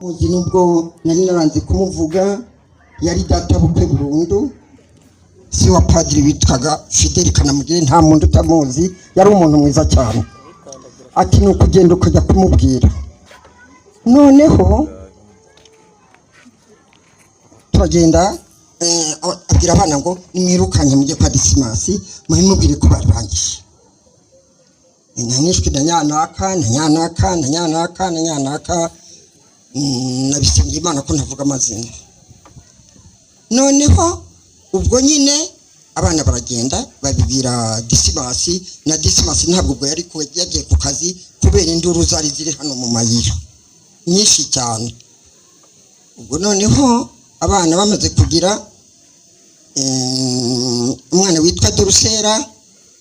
muzi nubwo nari naranze kumuvuga yari data bukwe burundu si wa padiri witwaga Fidel Kanamugire nta muntu utamuzi yari umuntu mwiza cyane ati nuko ugenda ukajya kumubwira noneho turagenda abwira abana ngo nimwirukanye mujye kwa Disimasi muhimubwire ko barangije nanyishwe na nyanaka nabisenge Imana ko ntavuga amazina noneho ubwo nyine abana baragenda babibira Disimasi na Disimasi ntabwo ubwo yari yagiye ku kazi kubera induru zari ziri hano mu mayira nyinshi cyane ubwo noneho abana bamaze kugira umwana witwa Dorusera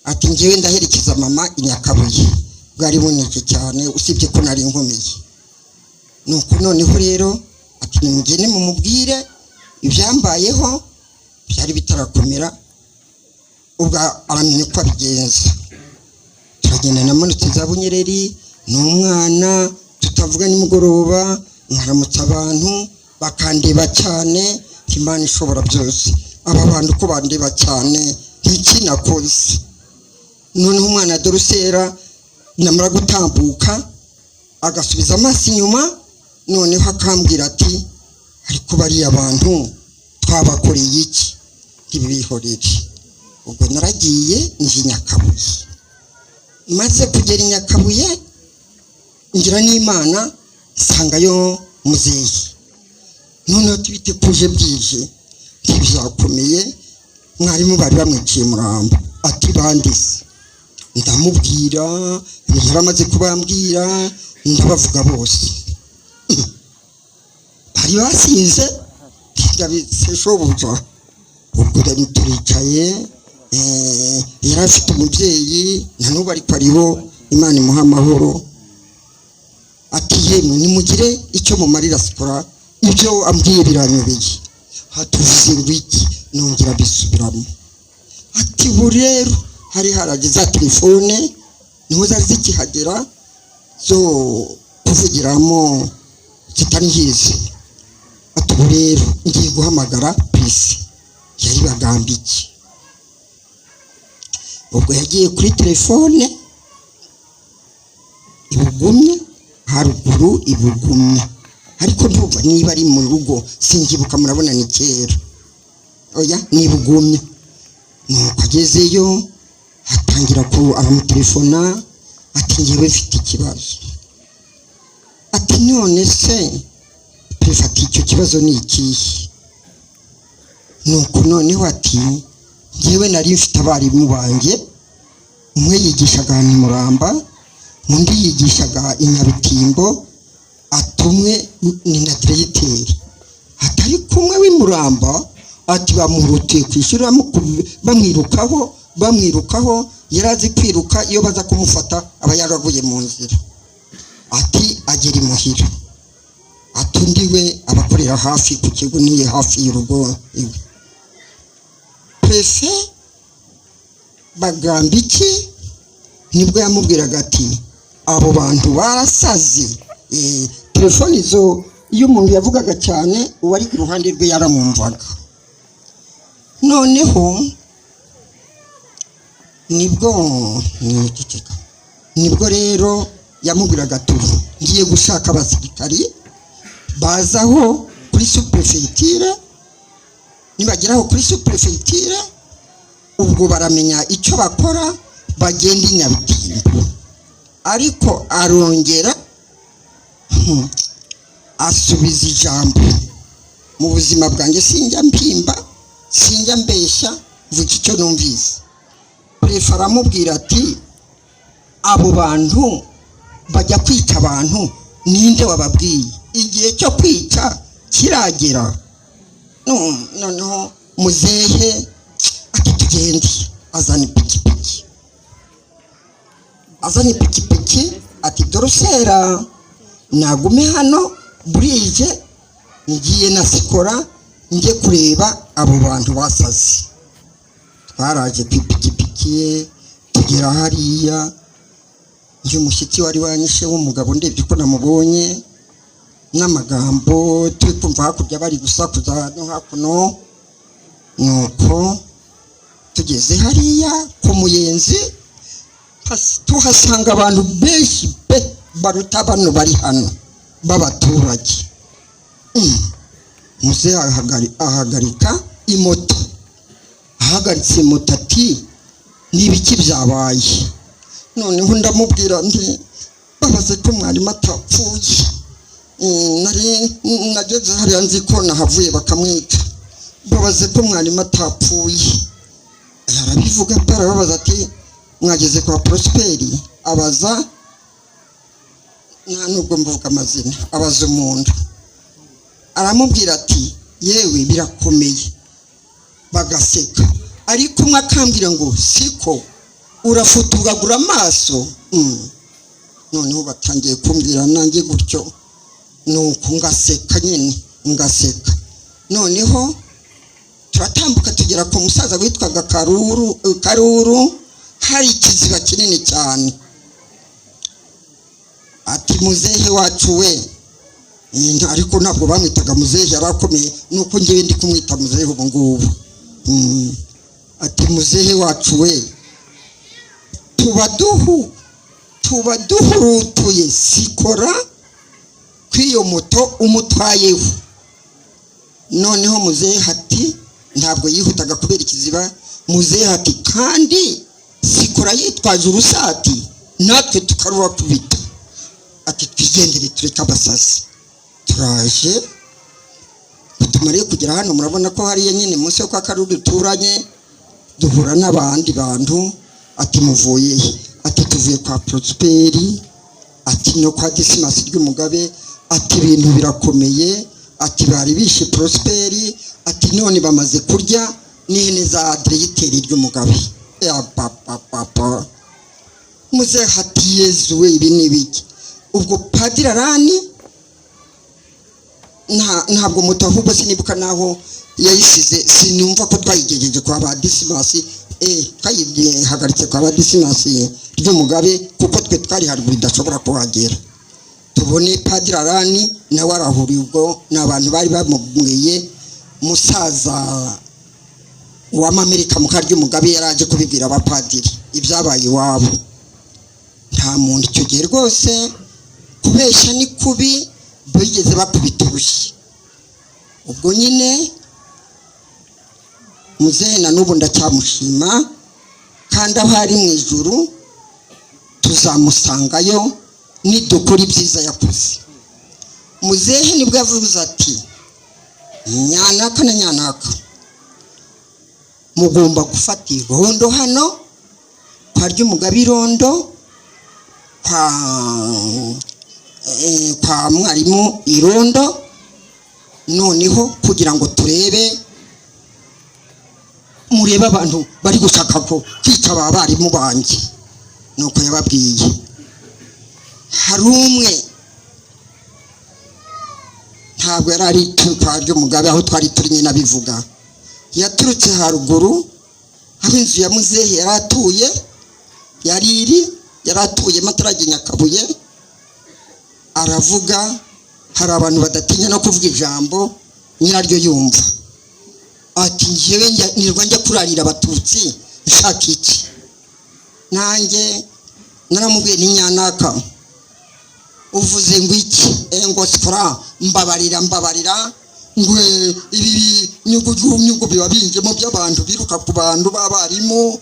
ati ngiye ndaherekeza mama inyakabuye bwari bunike cyane usibye ko nari nkomeye nuko noneho rero ati nimugene mumubwire ibyambayeho byari bitarakomera ubwo aramenye ko abigenza turagenda na Manutse za Bunyereri n'umwana tutavuga nimugoroba nkaramutsa abantu bakandeba cyane Imana ishobora byose aba bantu ko bandeba cyane ntikinakoze none umwana Dorusera namara gutambuka agasubiza amaso inyuma noneho akambwira ati ariko bari abantu twabakoreye iki ntibihorere ubwo naragiye nje Nyakabuye maze kugera Nyakabuye ngira n'Imana sangayo muzeyi none tubite kuje bwije ntibyakomeye mwarimu bari bamwiciye Murambo ati bandise ndamubwira yaramaze kubambwira ndabavuga bose bari basinze yabishoboza ubwo turicaye yari afite umubyeyi na n'ubu ariko ariho Imana imuha amahoro ati yemwe nimugire icyo mumarira sikora ibyo ambwiye biranyobeye hatuvuze ngo iki nongera bisubiramo ati ubu rero hari harageze telefone niho zari zikihagera zo kuvugiramo zitari hizi ati ubu rero ngiye guhamagara polisi yari Bagambiki ubwo yagiye kuri telefone ibugumye haruguru ibugumye ariko ntuva niba ari mu rugo singibuka murabona ni kera oya nibugumye nuko agezeyo atangira ko aramutelefona ati ngiye mfite ikibazo ati none se prefati icyo kibazo ni ikihe nuko noneho ati ngiwe nari mfite abarimu banjye umwe yigishaga ni Muramba undi yigishaga Inyarutimbo atumwe ni na diregiteri atari kumwe w'Imuramba ati bamurutiye kwishura bamwirukaho yarazi kwiruka iyo baza kumufata aba yaraguye mu nzira ati agera imuhira atundiwe abakorera hafi ku kigo niye hafi y'urugo iwe Pefe Bagambiki nibwo yamubwiraga ati abo bantu barasaze telefoni zo iyo umuntu yavugaga cyane uwari ku ruhande rwe yaramumvaga noneho nibwo rero yamubwiraga ati ngiye gushaka abasirikari bazaho kuri superefegitura nibageraho kuri superefegitura ubwo baramenya icyo bakora bagenda Inyarutimbo ariko arongera asubiza ijambo mu buzima bwanjye sinjya mpimba sinjya mbeshya vuga icyo numvise Prefe aramubwira ati abo bantu bajya kwica abantu ninde wababwiye igihe cyo kwica kiragera noneho muzehe ati tugende azana ipikipiki ati Dorusera nagume hano burije ngiye na sikora njye kureba abo bantu basaze twaraje kwipikipiki tugera hariya umushyitsi wari wanyishe w'umugabo ndebye ko namubonye n'amagambo turi kumva hakurya bari gusakuza no hakuno. Nuko tugeze hariya ku Muyenzi tuhasanga abantu benshi pe baruta bano bari hano b'abaturage. Muze ahagarika imoto, ahagaritse moto ati nibiki byabaye. Noneho ndamubwira nti babaze ko mwarimu atapfuye. Nageze hariya nzi ko nahavuye bakamwica. Babaze ko mwarimu atapfuye. Arabivuga arababaza ati mwageze kwa Prosperi? Abaza nubwo mvuga amazina, abaza umuntu. Aramubwira ati yewe birakomeye. Bagaseka. Ariko umwe akambwira ngo siko urafutugagura amaso. Noneho batangiye kumbwira nanjye gutyo, nuko ngaseka nyine ngaseka. Noneho turatambuka tugera ku musaza witwaga Karuru, hari ikiziba kinini cyane. Ati muzehe wacu we. Ariko ntabwo bamwitaga muzehe, yarakomeye, nuko ngewe ndi kumwita muzehe ubu ngubu. Ati muzehe wacu we, tuba duhurutuye sikora kw'iyo moto umutwayeho. Noneho muzehe ati ntabwo yihutaga kubera ikiziba. Muzehe ati kandi sikora yitwaje urusati natwe tukarubakubita. Ati twigendere tureka abasazi. Turaje tumariye kugera hano, murabona ko hariya nyine munsi yo kwa Karuru duturanye, duhura n'abandi bantu. Ati muvuye he? Ati tuvuye kwa Prosperi. Ati no kwa Dismas ry'Umugabe. Ati ibintu birakomeye. Ati bari bishe Prosperi. Ati none bamaze kurya n'ihene za Adreyiteri ry'Umugabe. Ya papa muze hati Yezu we, ibi nibiki? Ubwo Padiri Arani ntabwo mutahubwo sinibuka naho yayisize. Sinumva ko twayigejeje kwa ba Dismas. Twayihagaritse kwa ba Dismas ry'Umugabe kuko twe twari haruguru idashobora kuhagera. Tubone Padiri Arani nawe arahuriye. Ubwo n'abantu bari bamubwiye. Musaza wa Amerika mu Ry'Umugabe yaraje kubibwira abapadiri ibyabaye iwabo. Nta muntu icyo gihe rwose kubeshya ni kubi, bigeze bakubita urushyi. Ubwo nyine muzehe na n'ubu ndacyamushima, kandi aho ari mu ijuru tuzamusangayo nidukora ibyiza yakoze. Muzehe nibwo yavuze ati nyanaka na nyanaka mugomba gufata irondo hano kwa Ry'Umugabe, irondo kwa mwarimu irondo, noneho kugira ngo turebe murebe abantu bari gushaka ko kwica abarimu banjye. Nuko yababwiye. Hari umwe ntabwo yari kwa Ry'Umugabe aho twari turi nyine abivuga, yaturutse haruguru aho inzu ya muzehe yaratuye yaratuye Matarage Nyakabuye. Aravuga hari abantu badatinya no kuvuga ijambo nyiraryo yumva. Ati njyewe nirwa njya kurarira abatutsi nshaka iki? Nanjye naramubwiye ni nyanaka uvuze ngo iki? Ngo sifura mbabarira ngo ibi nyugu biba binjemo by'abantu biruka ku bantu b'abarimu,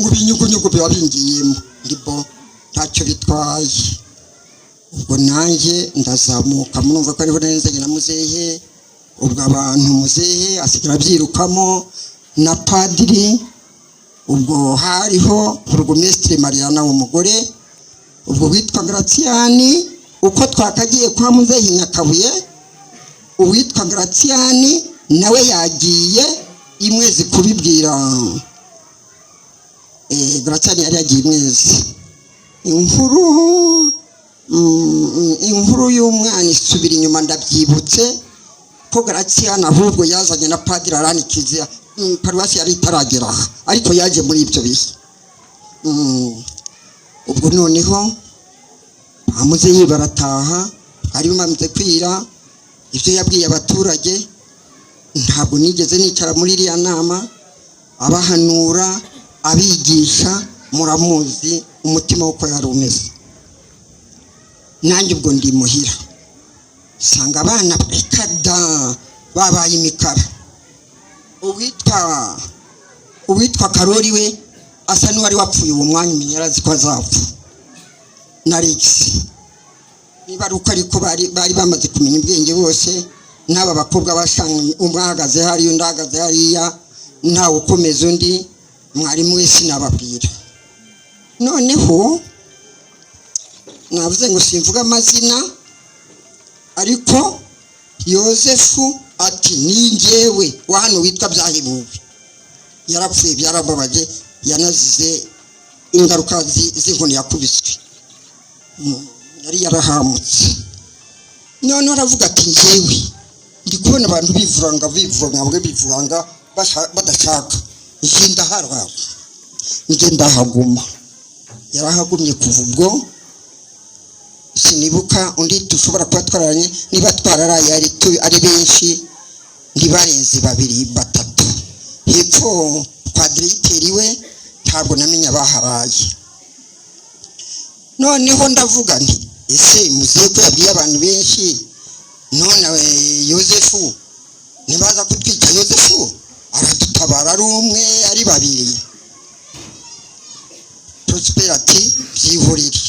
ngo ibinyugu biba bingiyemo. Ngibo ntacyo bitwaye. Ubwo nanjye ndazamuka, murumva ko ariho nenzanye na muzehe. Ubwo abantu muzehe asigara byirukamo na padiri. Ubwo hariho Burugumesitiri Mariana w'umugore, ubwo witwa Gratiani. Uko twakagiye kwa muzehe Nyakabuye, uwitwa Gratiani nawe yagiye imwezi kubibwira. Gratiani yari yagiye imwezi. Inkuru y'umwana isubira inyuma ndabyibutse ko Gratiani ahubwo yazanye na Padiri Arani Kiliziya. Paruwasi yari itaragera ariko yaje muri ibyo bihe. Ubwo noneho amuzehe barataha, ari bamaze kwira. ibyo yabwiye abaturage ntabwo nigeze nicara muri iriya nama, abahanura abigisha muramuzi umutima uko yari umeze. Nanjye ubwo ndi muhira sanga abana ekada babaye imikara. Uwitwa Karori we asa n'uwari wapfuye uwo mwanya, umenya yarazi ko azapfa. Na Alex niba ari uko ariko bari bamaze kumenya ubwenge bose, n'aba bakobwa bashanga umwe ahagaze hariya undi ahagaze hariya, ntawe ukomeza undi, mwarimu we sinababwira. Noneho navuze ngo simvuga amazina, ariko Yozefu ati ni njyewe wa hano witwa Byahibuwe, yarapfuye byarababaje, yanazize ingaruka z'inkoni yakubiswe, yari yarahamutse. None aravuga ati njyewe ndi kubona abantu bivuranga badashaka, njye ndahaguma. Yarahagumye kuva ubwo, sinibuka undi dushobora kuba twararanye, niba twararaye ari benshi ntibarenze 2 batatu. Hepfo kwa diregiteri we ntabwo namenya baharaye. Noneho ndavuga nti ese muziye ko yabwiye abantu benshi, none Yozefu nibaza kutwica, Yozefu aradutabara ari umwe ari 2. Prosperity byihorere.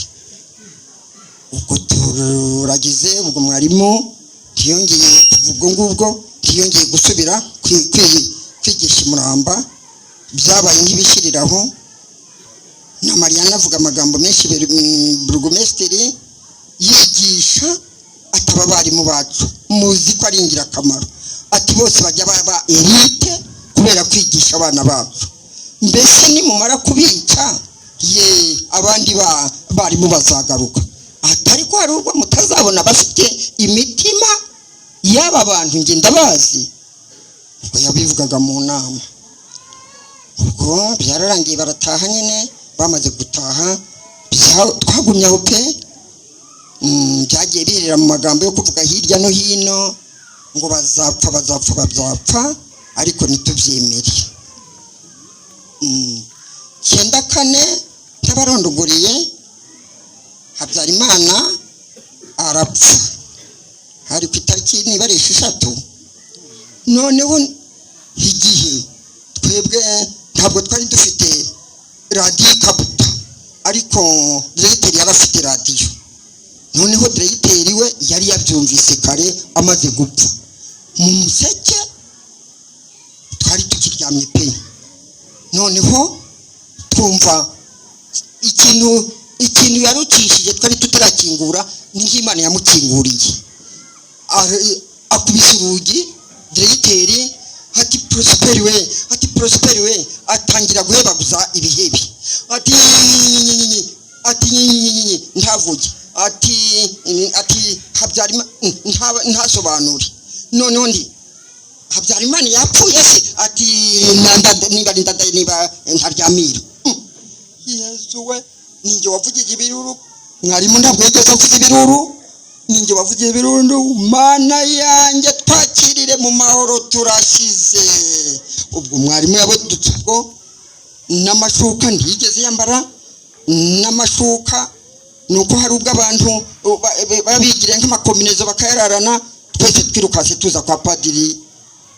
Ubwo turagize, ubwo mwarimu ntiyongeye kuvuga ngubwo, ntiyongeye gusubira kwigisha Muramba, byabaye nk'ibishiriraho. Na Mariana avuga amagambo menshi, burugumesitiri yigisha ataba abarimu bacu muzi ko ari ingirakamaro, ati bose bajya baba elite kubera kwigisha abana bacu. Mbese nimumara kubica abandi barimu bazagaruka, atari ko hari ubwo mutazabona bafite imitima y'aba bantu nge ndabazi. Ubwo yabivugaga mu nama. Ubwo byararangiye barataha nyine. Bamaze gutaha twagumye aho pe, byagiye birira mu magambo yo kuvuga hirya no hino ngo bazapfa, ariko ntitubyemere. 94 tabarondogoriye Habyarimana arapfa, hari ku itariki niba ari 6. Noneho igihe twebwe ntabwo twari dufite radiyo Kabuta, ariko diregiteri yarafite radiyo. Noneho diregiteri we yari yabyumvise kare amaze gupfa. Mu museke twari tukiryamye pe. Noneho twumva ikintu yarukishije, twari tutarakingura, ni nk'Imana yamukinguriye. Akubise urugi, diregiteri ati Prosperi we atangira guhebaguza ibihebi, ati ntavuge, ati Habyarimana ntasobanure. Noneho ndi Habyarimana yapfuye se, ati niba ntaryamira. Yesu we, ninjye wavugije ibiruru, mwarimu ntabwo yigeze avuza ibiruru, ninjye wavugije ibiruru. Mana yanjye twakirire mu mahoro turashize. Ubwo mwarimu yabadutse ubwo, n'amashuka ntiyigeze yambara, n'amashuka nuko hari ubwo abantu babigire nk'amakominezo bakayararana, twese twirukase tuza kwa padiri.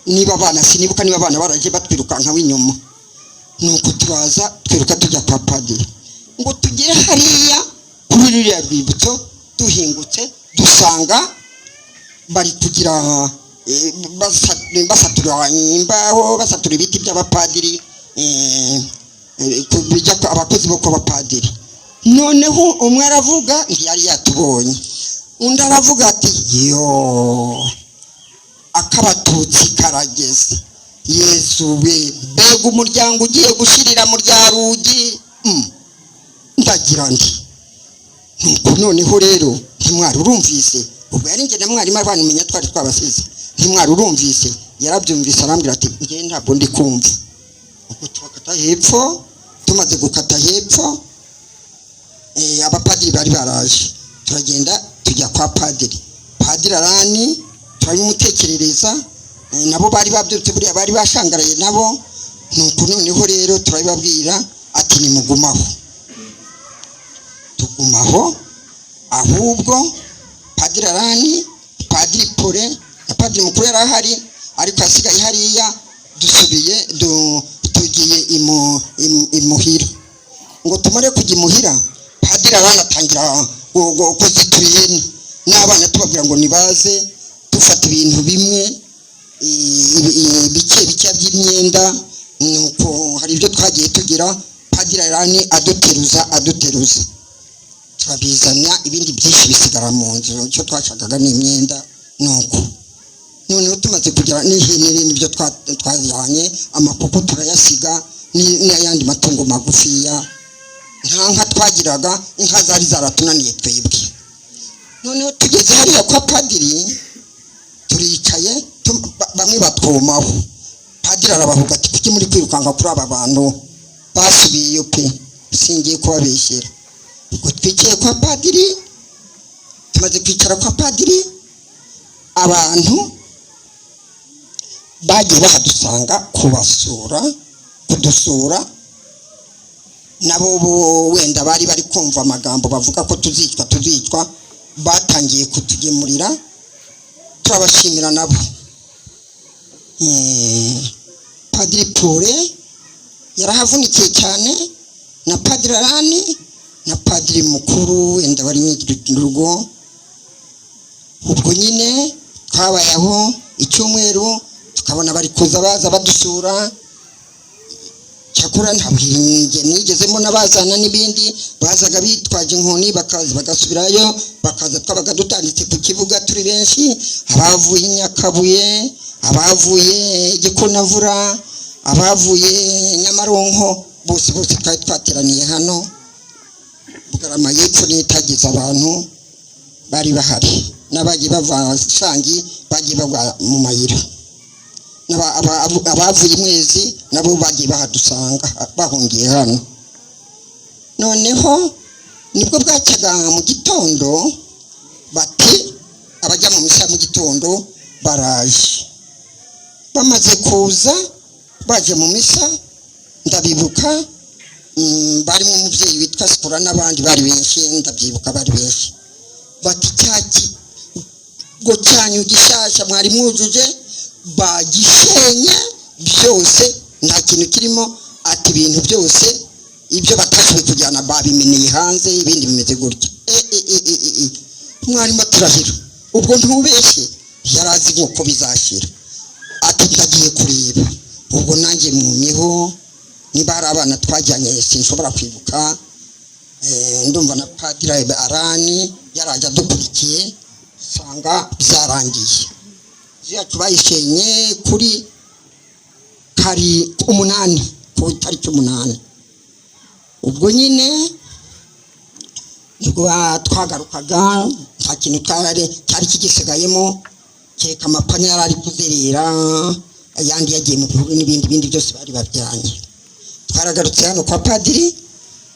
Niba abana sinibuka niba abana baraje batwirukanka w'inyuma, nuko turaza twiruka tujya kwa padiri. Ngo tugire hariya kuri ririya rwibutso, duhingutse dusanga bari kugira basatura imbaho, basatura ibiti by'abapadiri, bijya abakozi bo kwa padiri. Noneho umwe aravuga ntiyari yatubonye, undi aravuga ati yo akabatutsi karageze. Yesu we, mbega umuryango ugiye gushirira mu rya rugi. Ndagira ndi nuko noneho rero ntimwari urumvise. Ubwo yari nge na mwarimu abana umenya twari twabasize, ntimwari urumvise. Yarabyumvise arambwira ati nge ntabwo ndi kumva. Ubwo turakata hepfo, tumaze gukata hepfo, abapadiri bari baraje, turagenda tujya kwa padiri. Padiri arani turabimutekerereza nabo bari babyutse buriya bari bashangaraye nabo nuko noneho rero turabibabwira ati nimugumaho tugumaho ahubwo Padiri Arani Padiri Pole na Padiri mukuru yarahari ariko asigaye hariya dusubiye tugiye imuhira ngo tumare kujya imuhira Padiri Arani atangira kuzituyeni n'abana tubabwira ngo nibaze dufata ibintu bimwe bike by'imyenda nuko hari ibyo twagiye tugira Padiri Arani aduteruza turabizana ibindi byinshi bisigara mu nzu icyo twashakaga n'imyenda nuko noneho tumaze kugira n'ihene n'ibyo twajyanye amakoko turayasiga n'ayandi matungo magufiya nta nka twagiraga inka zari zaratunaniye twebwe noneho tugeze hariya kwa Padiri turicaye bamwe batwomaho Padiri arabavuga ati kuki muri kwirukanga kuri aba bantu basubiyeyo pe singiye kubabeshyera ubwo twicaye kwa Padiri tumaze kwicara kwa Padiri abantu bagiye bahadusanga kudusura nabo wenda bari kumva amagambo bavuga ko tuzicwa batangiye kutugemurira turabashimira nabo Padiri Pole yarahavunikiye cyane na Padiri Arani na Padiri mukuru wenda bari mu rugo ubwo nyine twabayeho icyumweru tukabona bari kuza baza badusura cyakora ntabwinge nigezemo nabazana n'ibindi bazaga bitwaje inkoni bagasubirayo bakaza twabaga dutanditse ku kibuga turi benshi abavuye Nyakabuye abavuye Gikonavura abavuye Nyamaronko bose twari twateraniye hano Bugarama y'Epfo n'itagize abantu bari bahari n'abagiye bava Shangi bagiye bava mu mayira abavuye Mwezi nabo bagiye bahadusanga bahungiye hano noneho nibwo bwacyaga mu gitondo bati abajya mu misa mu gitondo baraje bamaze kuza baje mu misa ndabibuka barimo umubyeyi witwa Sipora n'abandi bari benshi ndabyibuka bari benshi bati cyaki ngo cyanyu gishasha mwari mwujuje bagishenye byose nta kintu kirimo ati ibintu byose ibyo batashoboye kujyana babimeneye hanze ibindi bimeze gutya mwari maturahira ubwo ntubeshye yarazi uko bizashira ati ndagiye kureba ubwo nanjye mwumyeho niba hari abana twajyanye sinshobora kwibuka ndumva na Padiri Arani yaraje adukurikiye sanga byarangiye yacu bayishenye kuri kari 8 ku tariki 8 ubwo nyine nibwo twagarukaga nta kintu cyari kigisigayemo kereka amapanya yari kuzerera ayandi yagiye mu bihuru n'ibindi byose bari babyanye twaragarutse hano kwa Padiri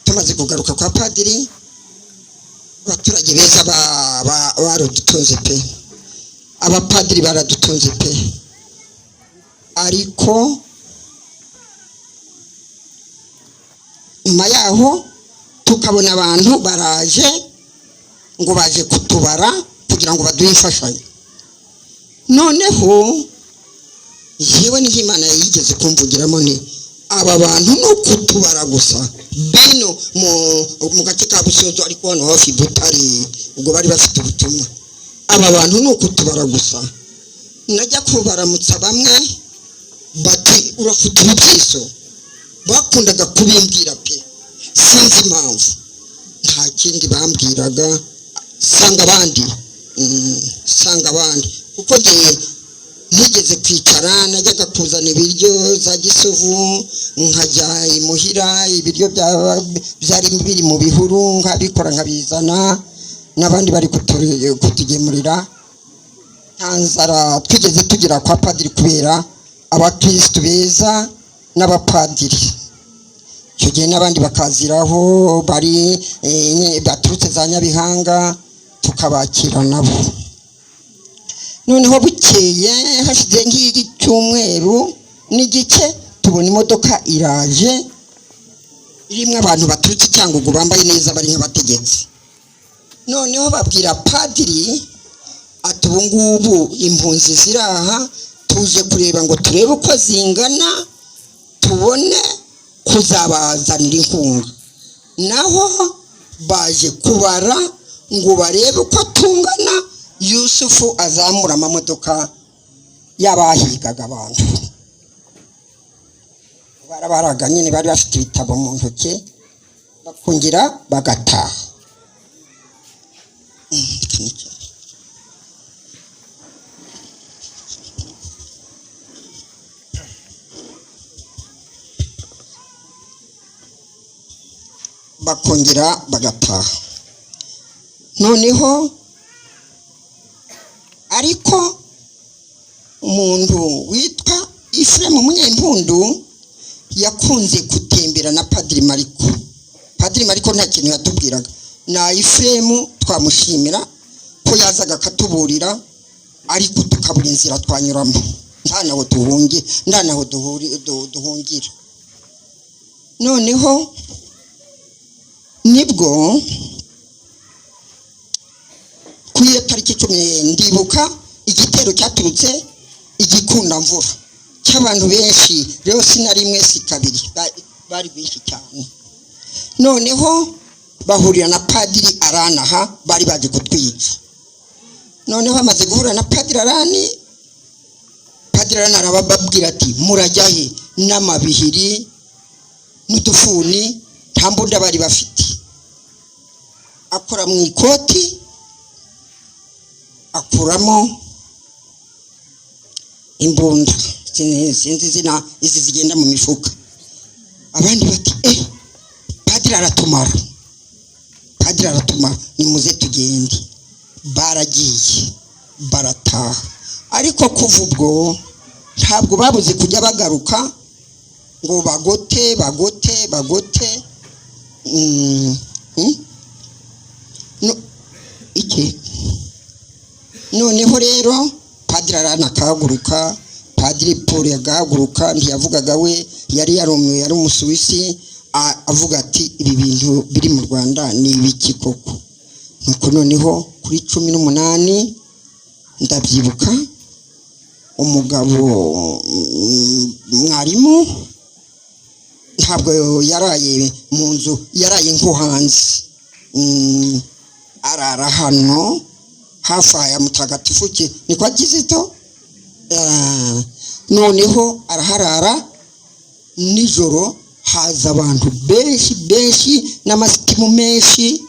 tumaze kugaruka kwa Padiri abaturage beza barudutunze pe abapadiri baradutunze pe ariko nyuma yaho tukabona abantu baraje ngo baje kutubara kugira ngo baduhe imfashanyo noneho yewe n'Imana yigeze kumvugiramo ni aba bantu no kutubara gusa bino mu gace ka Busozo ariko hano hafi Butare ubwo bari bafite ubutumwa aba bantu no kutubara gusa najya kubaramutsa bamwe bati urafite ibyiso bakundaga kubimbwira pe sinzi impamvu nta kindi bambwiraga sanga abandi kuko nigeze kwicara najyaga kuzana ibiryo za Gisovu nkajya imuhira ibiryo byari biri mu bihuru nkabikora nkabizana n'abandi bari kutugemurira ntanzara twigeze tugira kwa Padiri kubera abakristo beza n'abapadiri icyo gihe n'abandi bakaziraho bari baturutse za Nyabihanga tukabakira nabo noneho bukeye hashize nk'icyumweru n'igice tubona imodoka iraje irimo abantu baturutse Cyangugu bambaye neza bari nk'abategetsi. Noneho babwira padiri ati ubu ngubu impunzi ziraha tuje kureba ngo turebe uko zingana tubone kuzabazanira inkunga. Naho baje kubara ngo barebe uko tungana. Yusufu azamura amamodoka y'abahigaga abantu, barabaraga nyine bari bafite ibitabo mu ntoki bakongera bagataha. Bakongera bagataha. Noneho ariko umuntu witwa Ephraim Munyempundu yakunze gutembera na Padiri Mariko. Padiri Mariko nta kintu yatubwiraga. Na Ephraim twamushimira ko yazaga akatuburira, ariko tukabura inzira twanyuramo, nta naho duhungira. Noneho nibwo ku iyo tariki 10 ndibuka igitero cyaturutse Igikundamvura cy'abantu benshi, rero sinarimwe si kabiri, bari benshi cyane. Noneho bahurira na Padiri Aranaha, bari baje kutwica. Noneho bamaze guhura na Padiri Arani, Padiri Arana arababwira ati murajyahe n'amabihiri n'udufuni nta mbunda bari bafite. Akora mu ikoti akuramo imbunda, sinzi zina izi zigenda mu mifuka. Abandi bati Padiri aratumara, Padiri aratumara, nimuze tugende. Baragiye barataha, ariko kuva ubwo ntabwo babuze kujya bagaruka ngo bagote. Noneho rero Padiri Arana akahaguruka, Padiri Paul yagahaguruka, ntiyavugaga we, yari yarumiwe, yari umusuwisi, avuga ati ibi bintu biri mu Rwanda ni ibiki koko. Nuko noneho kuri 18 ndabyibuka umugabo mwarimu ntabwo yaraye mu nzu, yaraye nko hanze, arara hano hafi ya Mutagatifu ni kwa Kizito. Noneho araharara, nijoro haza abantu benshi n'amasitimu menshi,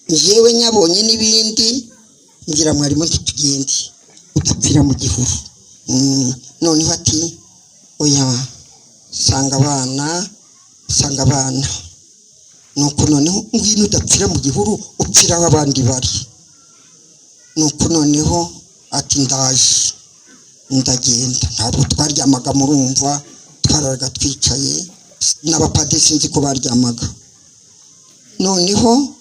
yewe nyabonye n'ibindi, ngira mwarimu ntitugende udapfira mu gihuru. Noneho ati oya, sanga abana. Nuko noneho ngwino udapfira mu gihuru, upfira aho abandi bari. Nuko noneho ati ndagenda. Ntabwo twaryamaga, murumva twararaga twicaye, n'abapadiri sinzi ko baryamaga. Noneho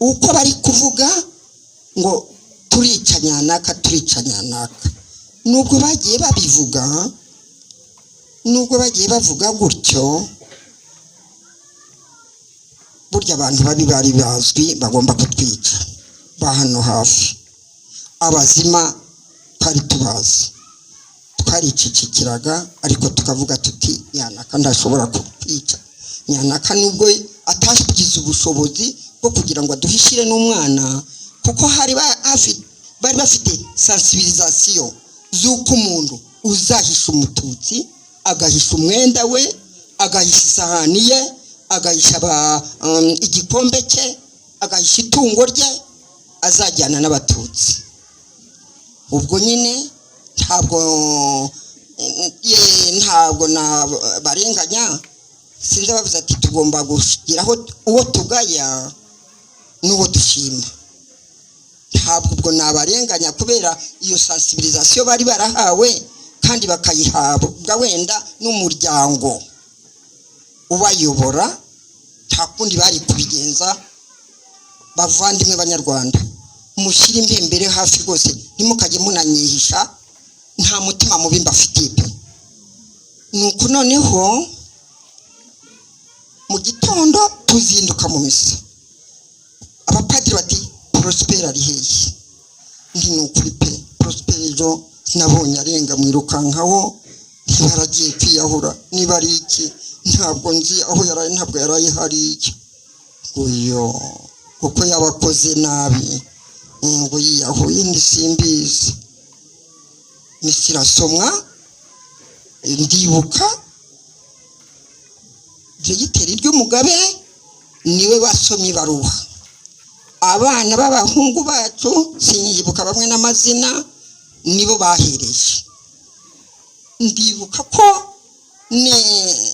uko bari kuvuga ngo turica nyanaka, nubwo bagiye bavuga gutyo, burya abantu babi bari bazwi bagomba kutwica ba hano hafi. Abazima twari tubazi, twaricicikiraga, ariko tukavuga tuti nyanaka ndashobora kutwica. Nyanaka nubwo atashyize ubushobozi bwo kugira ngo aduhishire n'umwana, kuko bari bafite sensibilisation z'uko umuntu uzahisha umututsi, agahisha umwenda we, agahisha isahani ye, agahisha igikombe cye, agahisha itungo rye, azajyana n'abatutsi. Ubwo nyine ntabwo barenganya, sinzi bavuze ati tugomba gushyiraho uwo tugaya n'uwo dushima. Ntabwo ubwo nabarenganya kubera iyo sensibilisation bari barahawe, kandi bakayihabwa wenda n'umuryango ubayobora, nta kundi bari kubigenza. Bavandimwe banyarwanda, mushyire impembere hafi rwose ntimukajye munanyihisha nta mutima mubi mbafitiye pe. nuko noneho mu gitondo tuzinduka mu misa, abapadiri bati Prosper ari hehe? Ndi nukuri pe Prosper ejo nabonye arenga mwirukankaho ntibaragiye kwiyahura, niba ari iki ntabwo nzi aho yaraye, ntabwo yaraye hari iki uyo kuko yabakoze nabi ngo yiyahuye ndisimbizi. Misirasomwa ndibuka Diregiteri ry'Umugabe niwe wasomye ibaruwa. Abana b'abahungu bacu sinyibuka bamwe n'amazina nibo bahereje. Ndibuka ko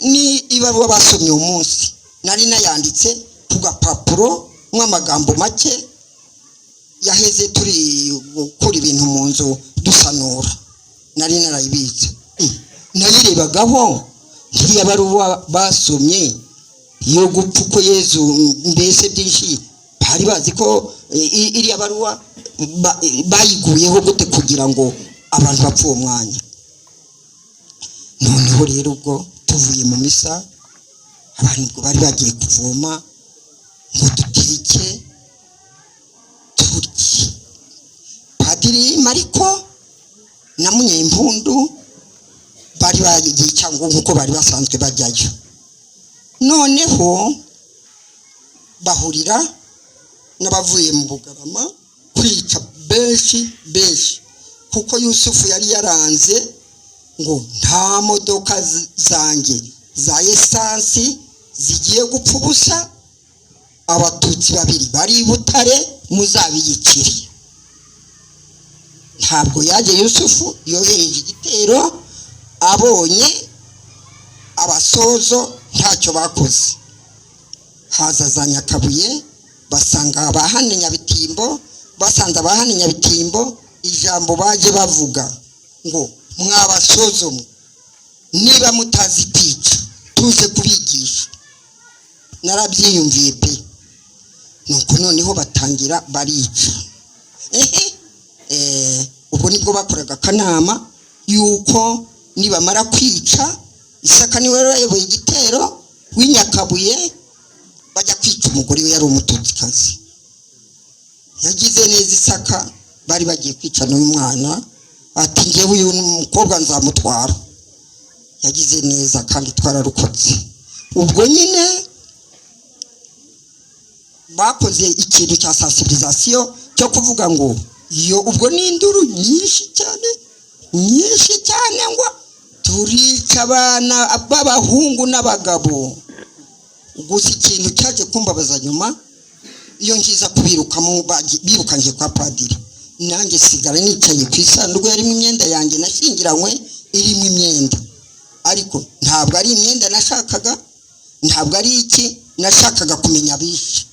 ni ibaruwa basomye umunsi nari nayanditse ku gapapuro mw'amagambo make yaheze turi gukora ibintu mu nzu dusanura, nari narayibitse nayirebagaho iriya baruwa basomye yo gupfa ko Yezu mbese byinshi bari bazi ko iriya baruwa bayiguyeho gute kugira ngo abantu bapfe uwo mwanya. Noneho rero ubwo tuvuye mu misa abantu bari bagiye kuvoma ngo duteke turye. Padiri Mariko na Munyempundu bari bagiye cyangwa nkuko bari basanzwe bajyayo. Noneho bahurira n'abavuye mu Bugarama kwica benshi kuko Yusufu yari yaranze ngo nta modoka zanjye za esansi zigiye gupfa ubusa, abatutsi babiri bari Butare muzabiyikire. Ntabwo yaje Yusufu yohereje igitero, abonye abasozo ntacyo bakoze, haza za Nyakabuye basanga abahane Nyabitimbo, basanze abahane Nyabitimbo ijambo baje bavuga ngo mwabasozo niba mutazi kwica tuje kubigisha. Narabyiyumviye pe. Nuko noneho batangira barica. Ubwo nibwo bakoraga akanama yuko nibamara kwica Isaka niwe yayoboye igitero w'Inyakabuye bajya kwica umugore we yari umututsikazi. Yagize neza Isaka, bari bagiye kwica n'uyu mwana ati ngewe uyu mukobwa nzamutwara. Yagize neza kandi twararukotse. Ubwo nyine bakoze ikintu cya sensibilisation cyo kuvuga ngo yo ubwo ni induru nyinshi cyane ngo turica abana b'abahungu n'abagabo. Gusa ikintu cyaje kumbabaza nyuma iyo ngiza kubirukamo birukanje kwa padiri, nanjye sigara nicaye ku isanduku yarimo imyenda yanjye nashyingiranywe irimo imyenda, ariko ntabwo ari imyenda nashakaga, ntabwo ari iki nashakaga kumenya bishe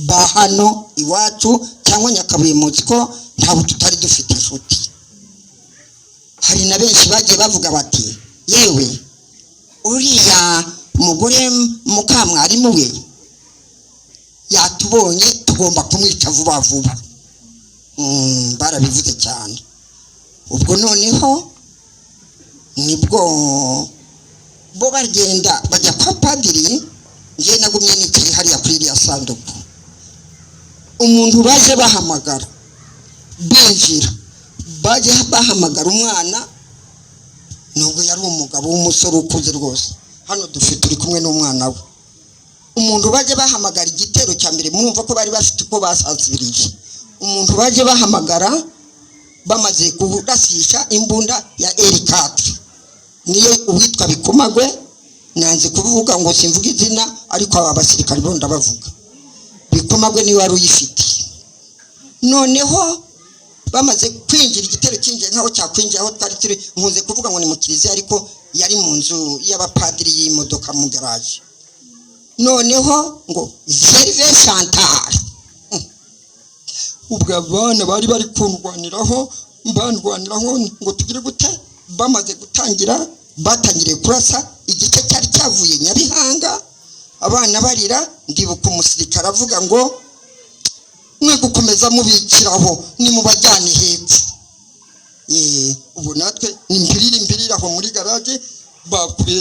ba hano iwacu cyangwa Nyakabuye Mutsiko ntabwo tutari dufite inshuti. Hari na benshi bagiye bavuga bati yewe uriya mugore Mukamwarimu we yatubonye tugomba kumwica vuba vuba. Barabivuze cyane. Ubwo noneho nibwo bo bagenda bajya kwa padiri, ngiye nagumye nicaye hariya kuri iriya sanduku. Umuntu baje bahamagara binjira, baje bahamagara umwana, nubwo yari umugabo w'umusore ukuze rwose, hano dufite uri kumwe n'umwana we. Umuntu baje bahamagara igitero cya mbere, murumva ko bari bafite uko basansibirije. Umuntu baje bahamagara bamaze kurasisha imbunda ya R4, niyo uwitwa Bikomagwe, nanze kuvuga ngo simvuga izina ariko aba basirikari bo ndabavuga. Bikomagwe niwe wari uyifite. Noneho bamaze kwinjira igitero kinje nkaho cyakwinjira aho twari turi, nkunze kuvuga ngo ni mu kiliziya ariko yari mu nzu y'abapadiri y'imodoka mu garage. Noneho ngo Gerve Chantal, ubwo abana bari bari kundwaniraho ngo tugire gute. Bamaze gutangira batangiriye kurasa, igice cyari cyavuye Nyabihanga, abana barira. Ndibuka umusirikare avuga ngo mwe gukomeza mubikiraho ni mubajyane hepfo. Ubu natwe imbirira aho muri garage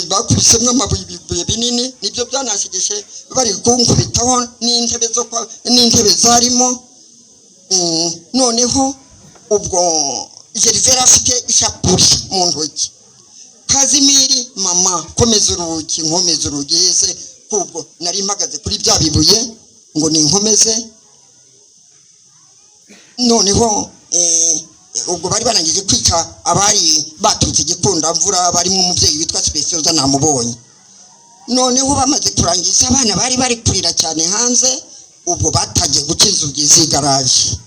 bakubisemwe amabuye binini nibyo byanashigeshe bari kunkubitaho n'intebe zarimo. Noneho ubwo Gervera afite ishapuri mu ntoki. Kazimiri mama komeza urugi nkomeza urugi yese kubwo nari mpagaze kuri bya bibuye ngo ni nkomeze. Noneho ubwo bari banangije kwica abari baturutse Gikunda mvura barimo umubyeyi witwa Specioza namubonye. Noneho bamaze kurangiza abana bari kurira cyane hanze. Ubwo batagiye guca inzugi z'igaraje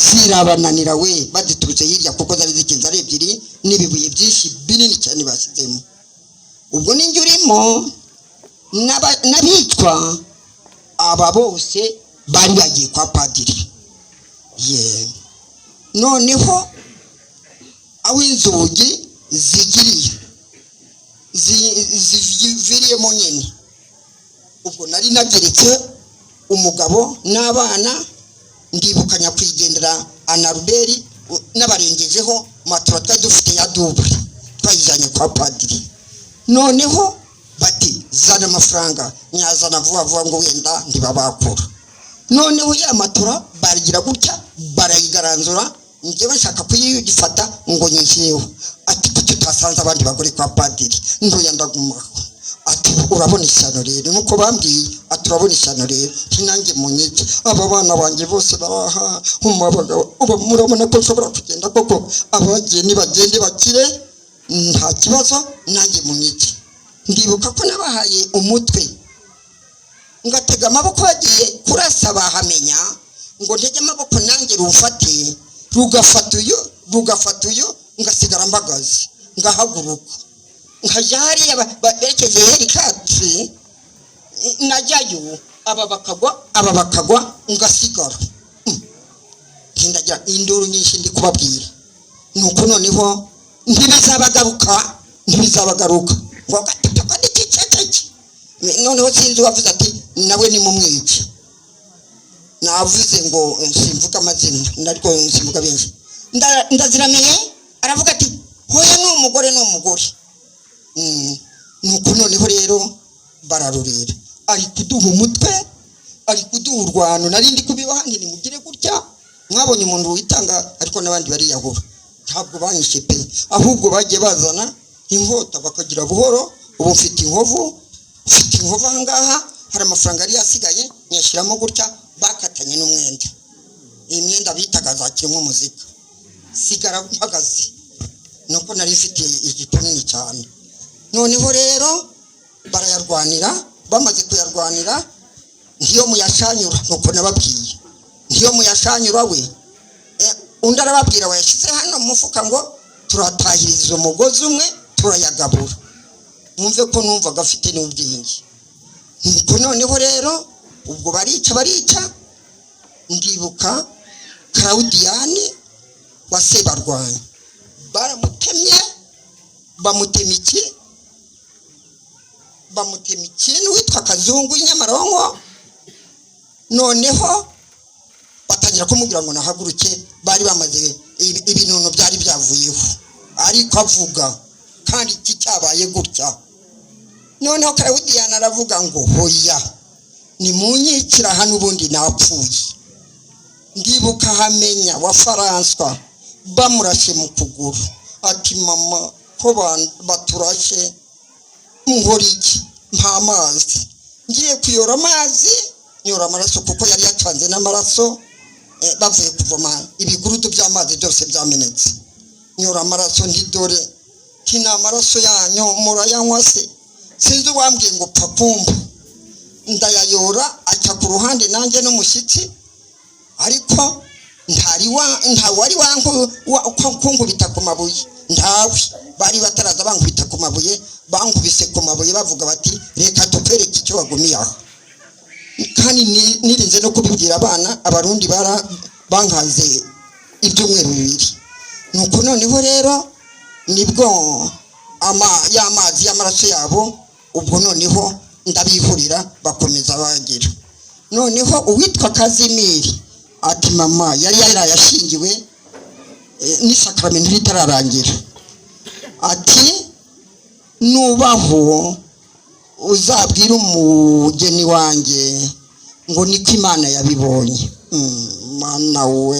zirabananira we baziturutse hirya kuko zari zikinze ari ebyiri n'ibibuye byinshi binini cyane bashyizemo. Ubwo ninjye urimo n'abitwa aba bose bari bagiye kwa padiri. Noneho aho inzugi zigiriye ziviriyemo nyine. Ubwo nari nageretse umugabo n'abana ndibuka nyakwigendera Anaruberi n'abarengejeho matora twari dufite ya double twayijyanye kwa padiri. Noneho bati zana amafaranga nyazana vuba ngo wenda ntibabakura. Noneho ya matora barigira gutya barayigaranzura njye bashaka kuyifata ngo nyishiyeho. Ati kuki utasanze abandi bagore kwa padiri ndoya ndagumaho. Ati urabona ishyano rero nuko bambwiye ati urabona ishyano rero ntinange munyiki aba bana banjye bose baraha umabagabo uba murabona ko ushobora kugenda koko abagiye nibagende bakire nta kibazo nange munyiki. Ndibuka ko nabahaye umutwe ngatega amaboko bagiye kurasa bahamenya ngo ntege amaboko nange rufate rugafata uyu ngasigara mbagaze ngahaguruka nkajari berekeze Herikatsi najyayo aba bakagwa ngasigara. Ndagira induru nyinshi ndi kubabwira nuko noneho ntibizabagaruka ngo gataka n'ikiceceke. Noneho sinzi wavuze ati nawe ni mumwice. Navuze ngo simvuga amazina nariko simvuga benshi ndaziramiye aravuga ati hoya n'umugore nuko noneho rero bararurira ari kuduha umutwe ari kuduha urwano narindi kubibahandi ni mugire gutya mwabonye umuntu witanga ariko nabandi bari yahura ntabwo banyishe pe ahubwo bagiye bazana inkota bakagira buhoro. Ubu mfite inkovu ahangaha hari amafaranga ari yasigaye nyashiramo gutya bakatanye n'umwenda. Imyenda bitaga za kirimo muzika sigara mpagaze nuko nari mfite igitonini cyane. Noneho rero barayarwanira bamaze kuyarwanira ngiyo muyashanyura nuko nababwiye ngiyo muyashanyura we undi arababwira wayashyize hano mufuka ngo turatahiriza umugozi umwe turayagabura. Mwumve ko numvaga afite n'ubwenge. Nuko noneho rero ubwo barica ndibuka Claudiyani wa Sebarwanya baramutemye bamutema ikintu witwa Kazungu Nyamaronko. Noneho batangira kumubwira ngo nahaguruke bari bamaze ibintu byari byavuyeho ariko avuga kandi iki cyabaye gutya. Noneho Claudiyani aravuga ngo hoya ni munyikira hano ubundi napfuye. Ndibuka hamenya wa Faranswa bamurashe mu kuguru ati mama ko baturashe nkora iki nta mazi ngiye kuyora amazi nyora amaraso kuko yari yacanze n'amaraso bavuye kuvoma ibigurudu by'amazi byose byamenetse. Nyora amaraso ndidore kina amaraso yanyu murayanywa se sinzi wambwiye ngo pakumba ndayayora aca ku ruhande nanjye n'umushyitsi ariko ntawari wankubita ku mabuye ntawe bari bataraza bankubita ku mabuye bankubise ku mabuye bavuga bati reka tupereke icyo wagumiye aho. Kandi nirinze no kubibwira abana abarundi bankaze ibyumweru bibiri. Nuko noneho rero nibwo y'amazi y'amaraso yabo ubwo noneho ndabihurira bakomeza bagira. noneho uwitwa Kazimiri ati mama yari yarayashingiwe n'isakramento ritararangira, ati nubaho uzabwira umugeni wanjye ngo niko Imana yabibonye. Mana we,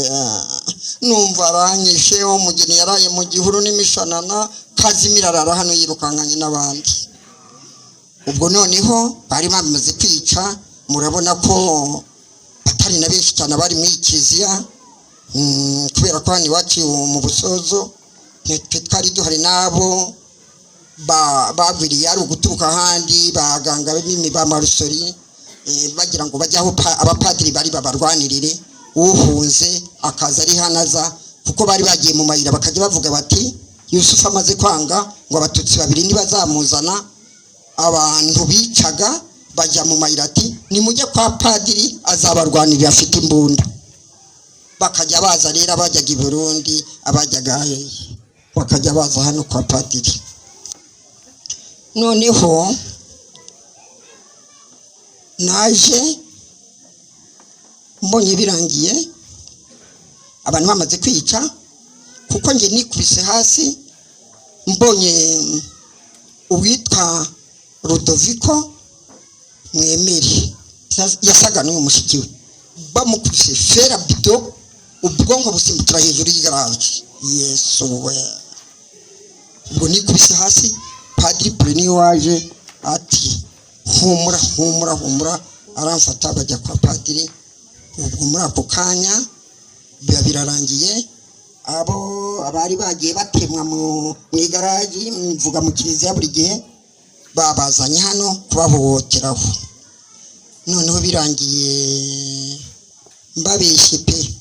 numva aranyishe, umugeni yaraye mu gihuru n'imishanana, Kazimiri arara hano yirukankanye n'abandi. Ubwo noneho bari bamaze kwica, murabona ko batari na benshi cyane bari mu Kiliziya, kubera ko hano iwacu mu Busozo twari duhari nabo bagwiriye ari uguturuka ahandi, baganga b'Amarusori bagira ngo bajye aho abapadiri bari babarwanirire, uhunze akaza ari hanaza, kuko bari bagiye mu mayira bakajya bavuga bati Yusufu amaze kwanga ngo abatutsi babiri ntibazamuzana, abantu bicaga bajya mu mayira ati nimujye kwa padiri azabarwanirira afite imbunda. Bakajya baza rero abajyaga i Burundi, abajyaga bakajya baza hano kwa padiri. Noneho naje mbonye birangiye abantu bamaze kwica, kuko nge nikubise hasi mbonye uwitwa Rudoviko Mwemeri yasaga n'uyu mushiki we, bamukubise fera bido, ubwonko busimbukira hejuru y'igaraje. Yesu we, ubwo nikubise hasi, Padiri Pureni waje ati humura humura humura, aramfata bajya kwa padiri. Ubwo muri ako kanya biba birarangiye, abo abari bagiye batemwa mu igaraji, mvuga mu Kiliziya buri gihe, babazanye hano kubahohoteraho. Noneho birangiye mbabeshye pe,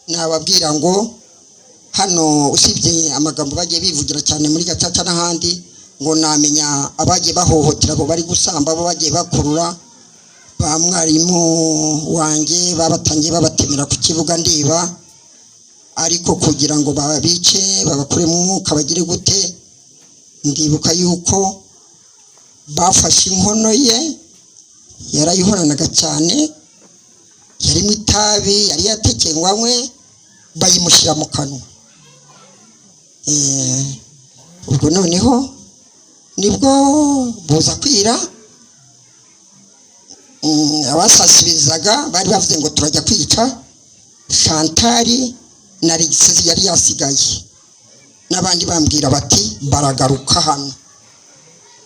nababwira ngo hano usibye amagambo bagiye bivugira cyane muri Gacaca n'ahandi, ngo namenya abagiye bahohotera abo bari gusamba, abo bagiye bakurura ba mwarimu wanjye babatangiye babatemera ku kibuga ndiba, ariko kugira ngo babice babakure mu mwuka bagire gute, ndibuka yuko bafashe inkono ye, yarayihoranaga cyane, yarimo itabi yari yatekengwanywe, bayimushyira mu kanwa. Ubwo noneho nibwo buza kwira, abasasirizaga bari bavuze ngo turajya kwica Shantari na Alexis yari yasigaye, n'abandi bambwira bati baragaruka hano.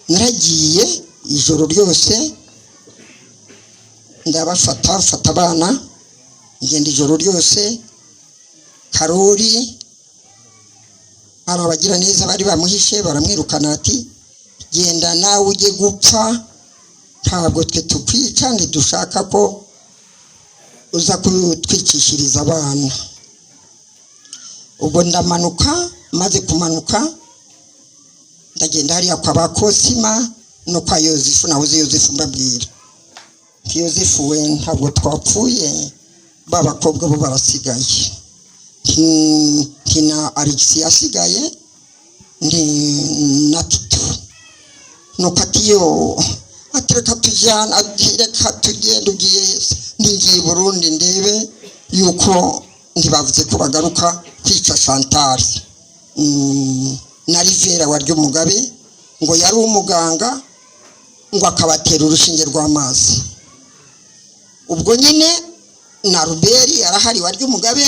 Naragiye ijoro ryose ndabafata abana, ngenda ijoro ryose. Karori arabagira neza bari bamuhishe, baramwirukana ati genda nawe ujye gupfa, ntabwo twe tukwica, ntidushaka ko uza kutwicishiriza abana. Ubwo ndamanuka, maze kumanuka ndagenda hariya kwa Bakosima no kwa Yozefu. nabuze Yozefu mbabwira nti Yozefu we ntabwo twapfuye, babakobwa bo barasigaye, na Alexis yasigaye, na Tito. Nuko atiyo atereka tujyana, atireka tugenda, ugiye ningiye Burundi ndebe yuko ntibavuze ko bagaruka kwica Shantari. Na Rivera waryo Mugabe ngo yari umuganga, ngo akabatera urushinge rw'amazi. Ubwo nyine na Ruberi arahari waryo Mugabe,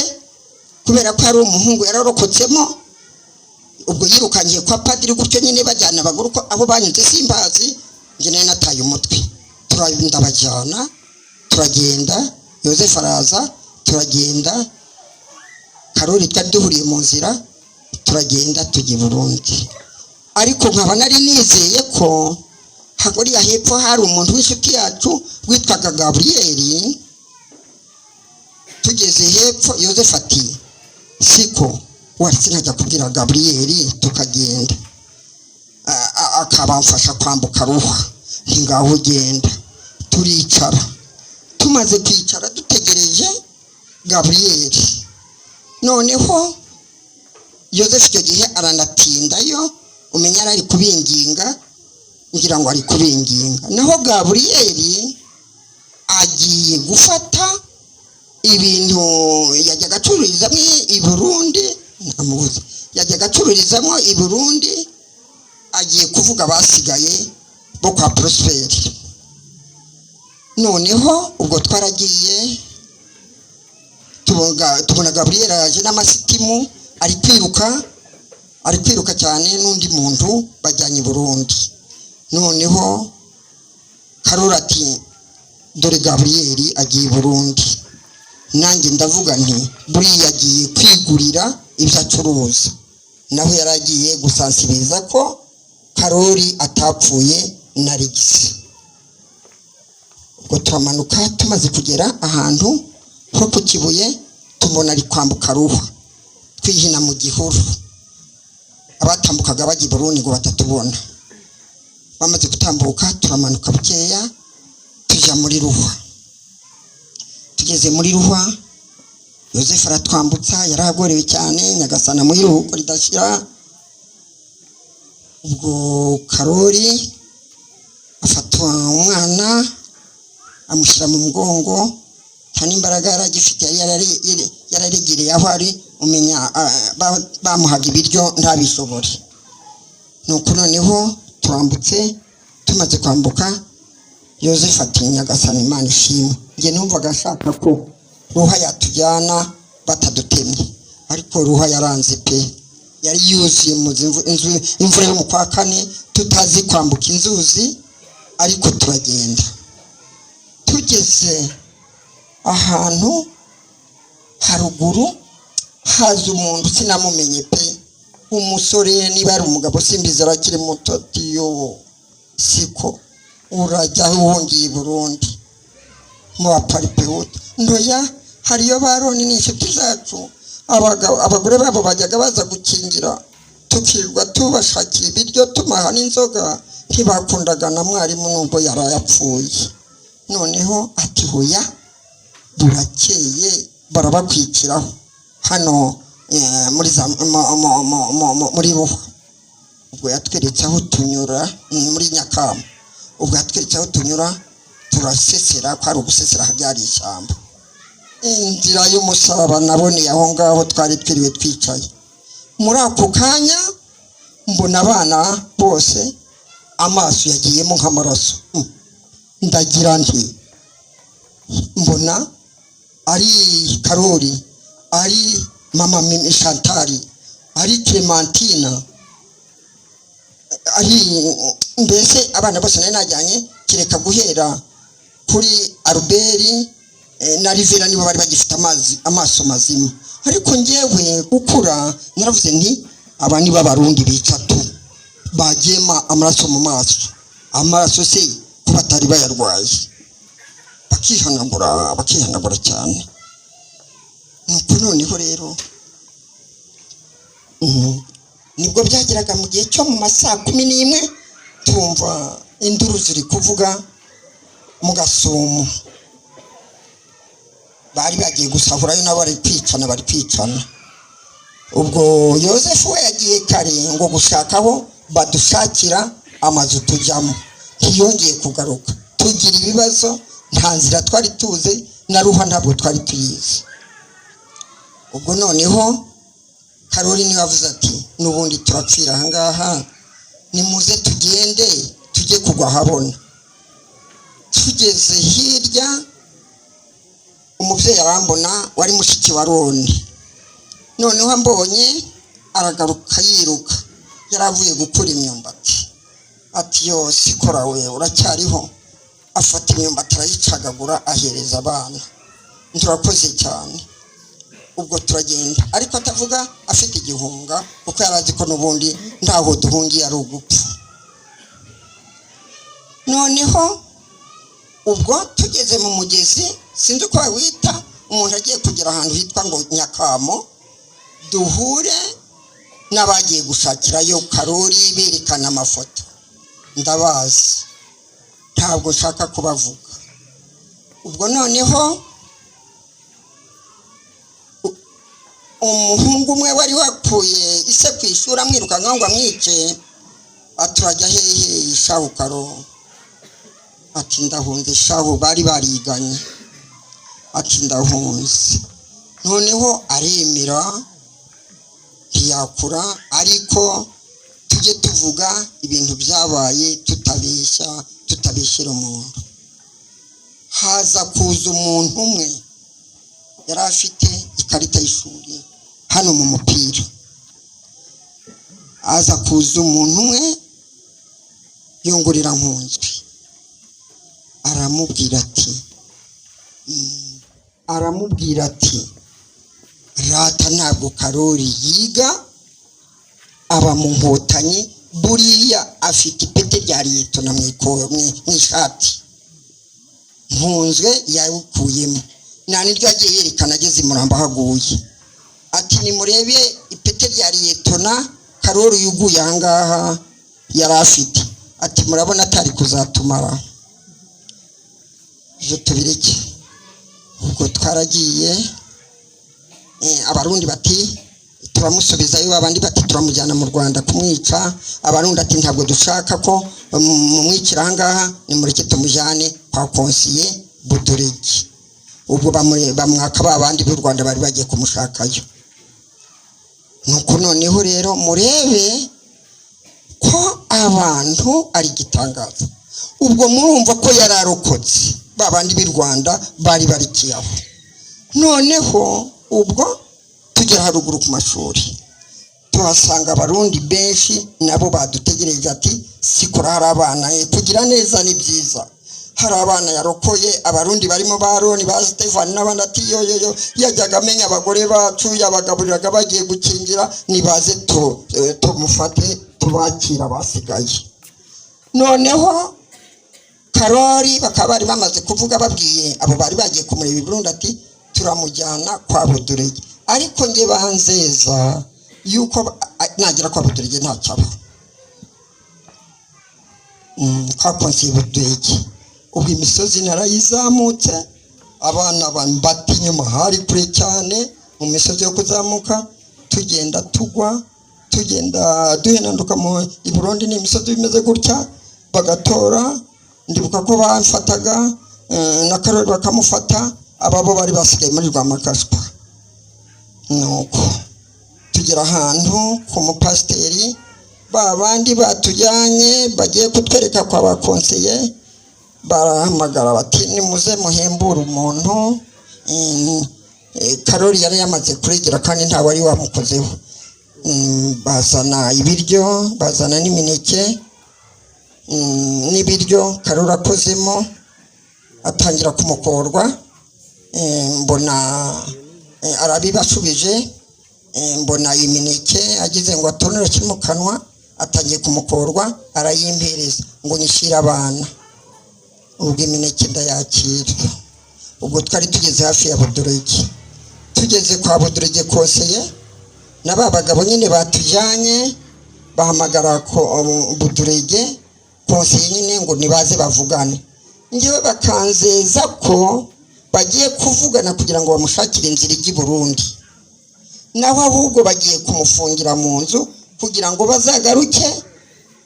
kubera ko ari umuhungu yararokotsemo. Ubwo yirukangiye kwa padiri gutyo nyine bajyana abaguru ko abo banyuze simbazi, njye nataye umutwe. Turabajyana, turagenda, Yozefu araza, turagenda, Karori twari duhuriye mu nzira, turagenda tujya Burundi. Ariko nkaba nari nizeye ko haguriya hepfo hari umuntu w'inshuti yacu witwaga Gabriel. Tugeze hepfo, Yozefu ati siko waretse nkajya kubwira Gabriel tukagenda, akabamfasha kwambuka Ruhwa. Ntingaho ugenda. Turicara, tumaze kwicara dutegereje Gabriel. Noneho Yozefu icyo gihe aranatindayo, umenya ari kubinginga, ngira ngo ari kubinginga. Naho Gabriel agiye gufata ibintu yajyaga acururizamo i Burundi, namubuze, yajyaga acururizamo i Burundi, agiye kuvuga abasigaye bo kwa Prosperi. Noneho ubwo twaragiye tubona Gabriel yaje n'amasitimu ari kwiruka cyane n'undi muntu bajyanye i Burundi. Noneho Karoli ati dore Gabriel agiye i Burundi. Nanjye ndavuga nti buriya yagiye kwigurira ibyo acuruza, naho yaragiye gusansibiriza ko Karoli atapfuye na rigisi. Ubwo turamanuka, tumaze kugera ahantu ho ku Kibuye, tubona ari kwambuka Ruhwa, twihina mu gihuru. Abatambukaga bajya i Burundi ngo batatubona. Bamaze gutambuka turamanuka bukeya tujya muri Ruhwa. Tugeze muri Ruhwa, Yozefu aratwambutsa, yaragorewe cyane, Nyagasana mu iruhuko ridashira. Ubwo Karoli afata umwana amushyira mu mugongo, nta n'imbaraga yaragifite, yararegereye aho ari, umenya bamuhaga ibiryo ntabishobore. Nuko noneho turambutse, tumaze kwambuka, Yozefu ati Nyagasana Imana ishimwe. Njye numvaga ashaka ko Ruhwa yatujyana batadutemye, ariko Ruhwa yaranze pe, yari yuzuye mu imvura yo mu kwa kane, tutazi kwambuka inzuzi, ariko turagenda. Tugeze ahantu haruguru, haza umuntu sinamumenye pe, umusore, niba ari umugabo simbizi, arakiri muto. Tiyo siko urajya wongeye i Burundi mu baparipehuta ndoya, hariyo Baroni n'inshuti zacu, abagore babo bajyaga baza gukingira, tukirwa tubashakira ibiryo, tumaha n'inzoga. Ntibakundaga na mwarimu nubwo yarayapfuye. Noneho ati hoya burakeye barabakwikiraho hano muri Ruhwa. Ubwo yatweretse aho tunyura muri Nyakama. Ubwo yatweretse aho tunyura, turasesera, kwari ugusesera habyari ishyamba. Inzira y'umusaraba naboneye aho ngaho, twari twiriwe twicaye. Muri ako kanya mbona abana bose amaso yagiyemo nk'amaraso. Ndagira nti mbona ari Karoli, ari mama Chantal, ari Clementina, ari mbese abana bose nari najyanye, kireka guhera kuri Albert na Rivera nibo bari bagifite amaso mazima. Ariko ngewe gukura naravuze nti aba ni b'Abarundi bicatu bagema amaraso mu maso, amaraso se kuba atari bayarwaye, bakihanagura cyane. Nuko noneho rero nibwo byageraga mu gihe cyo mu masaa 11, tumva induru ziri kuvuga mu Gasumo. Bari bagiye gusahurayo nabo bari kwicana. Ubwo Yozefu we yagiye kare ngo gushakaho badushakira amazu tujyamo, ntiyongeye kugaruka. Tugira ibibazo, nta nzira twari tuze, na Ruhwa ntabwo twari tuyizi. Ubwo noneho Karoli niwe avuze ati n'ubundi turapfira ahangaha, nimuze tugende tujye kugwa habona. Tugeze hirya, umubyeyi arambona, wari mushiki wa Roni. Noneho ambonye aragaruka yiruka, yaravuye gukura imyumbati. Ati yo sikora we uracyariho. Afata imyumbati arayicagagura ahereza abana. Turakoze cyane. Ubwo turagenda, ariko atavuga afite igihunga, kuko yarazi ko n'ubundi ntaho duhungiye ari ugupfa. Noneho ubwo tugeze mu mugezi, sinzi uko wita, umuntu agiye kugera ahantu hitwa ngo Nyakamo, duhure n'abagiye gushakirayo Karoli, berekana amafoto. Ndabazi, ntabwo nshaka kubavuga. Ubwo noneho umuhungu umwe wari wapfuye ise ku ishuri amwirukanka ngo amwice, aturajya hehe Shawukaro. ati ndahunze shaho bari bariganye, ati ndahunze. Noneho aremera ntiyakura, ariko tujye tuvuga ibintu byabaye tutabeshyira umuntu. Haza kuza umuntu umwe yari afite ikarita y'ishuri hano mu mupira. Aza kuza umuntu umwe yongorera Nkunzwe, aramubwira ati rata ntabwo Karori yiga, aba mu Nkotanyi, buriya afite ipete rya liyetona mu ishati. Nkunzwe yawukuyemo, nta niryo agiye yerekana ageze i Murambo haguye. Ati nimurebe ipete rya liyetona Karori yuguye ahangaha yari afite. Ati murabona atari kuzatumara. Je tubireke. Ubwo twaragiye, abarundi bati turamusubizayo, abandi bati turamujyana mu Rwanda kumwica. Abarundi ati ntabwo dushaka ko mumwicira ahangaha, nimureke tumujyane kwa konsiye Budurege. Ubwo bamwaka babandi b'u Rwanda bari bagiye kumushakayo. Nuko noneho rero murebe ko abantu ari gitangaza. Ubwo murumva ko yararokotse, babandi b'u Rwanda bari barikiyaho. Noneho ubwo tugera haruguru ku mashuri, tuhasanga abarundi benshi nabo badutegereje ati sikora hari abana kugira neza ni byiza. Hari abana yarokoye, abarundi barimo Baroni ba Stefan n'abandi ati yo yajyaga amenya abagore bacu, yabagaburiraga bagiye gukingira, nibaze tumufate tubakira basigaye. Noneho Karori bakaba bari bamaze kuvuga babwiye abo bari bagiye kumureba i Burundi ati turamujyana kwa Budurege. Ariko nge banzeza yuko nagira kwa Budurege ntacyaba. Kwa konsiye Budurege. Ubwo imisozi narayizamutse, abana bambati inyuma hari kure cyane mu misozi yo kuzamuka, tugenda tugwa, tugenda duhenanduka mu i Burundi. Ni imisozi bimeze gutya, bagatora. Ndibuka ko bamfataga na Karori bakamufata, ababo bari basigaye muri Rwamakaswa. Nuko tugera ahantu ku mupasiteri, babandi batujyanye bagiye kutwereka kwa bakonseye, barahamagara bati nimuze muhembura umuntu. Karori yari yamaze kuregera kandi nta wari wamukozeho. Bazana ibiryo, bazana n'imineke n'ibiryo Karori akozemo, atangira kumukorwa. Mbona arabibashubije, mbona imineke agize ngo atonera kiri mu kanwa, atangiye kumukorwa, arayimpereza ngo nyishira abana. Ubwo imineke ndayakira. Ubwo twari tugeze hafi ya Budurege. Tugeze kwa Budurege konseye, n'aba bagabo nyine batujyanye bahamagara ko Budurege konseye nyine ngo nibaze bavugane. Ngewe bakanzeza ko bagiye kuvugana kugira ngo bamushakire inzira ijya i Burundi, naho ahubwo bagiye kumufungira mu nzu kugira ngo bazagaruke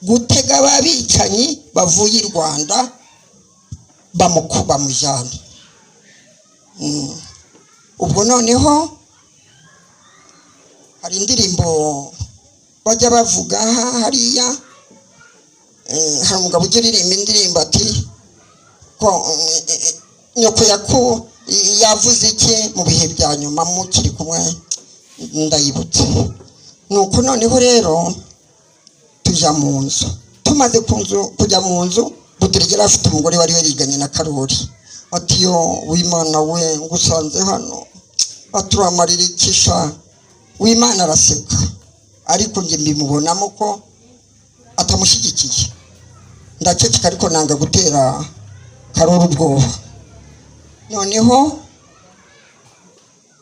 gutega ababicanyi bavuye i Rwanda bamujyana. Ubwo noneho hari indirimbo bajya bavuga hariya. Hari umugabo ujya uririmba indirimbo ati ko nyoko yavuze iki mu bihe bya nyuma mukiri kumwe, ndayibutse. Nuko noneho rero tujya mu nzu. Tumaze kujya mu nzu, Budurege afite umugore wari wariganye na Karori. Ati yo w'Imana we ngusanze hano, aturamarira ikisha. W'Imana araseka, ariko nge mbimubonamo ko atamushyigikiye. Ndaceceka ariko nanga gutera Karori ubwoba. Noneho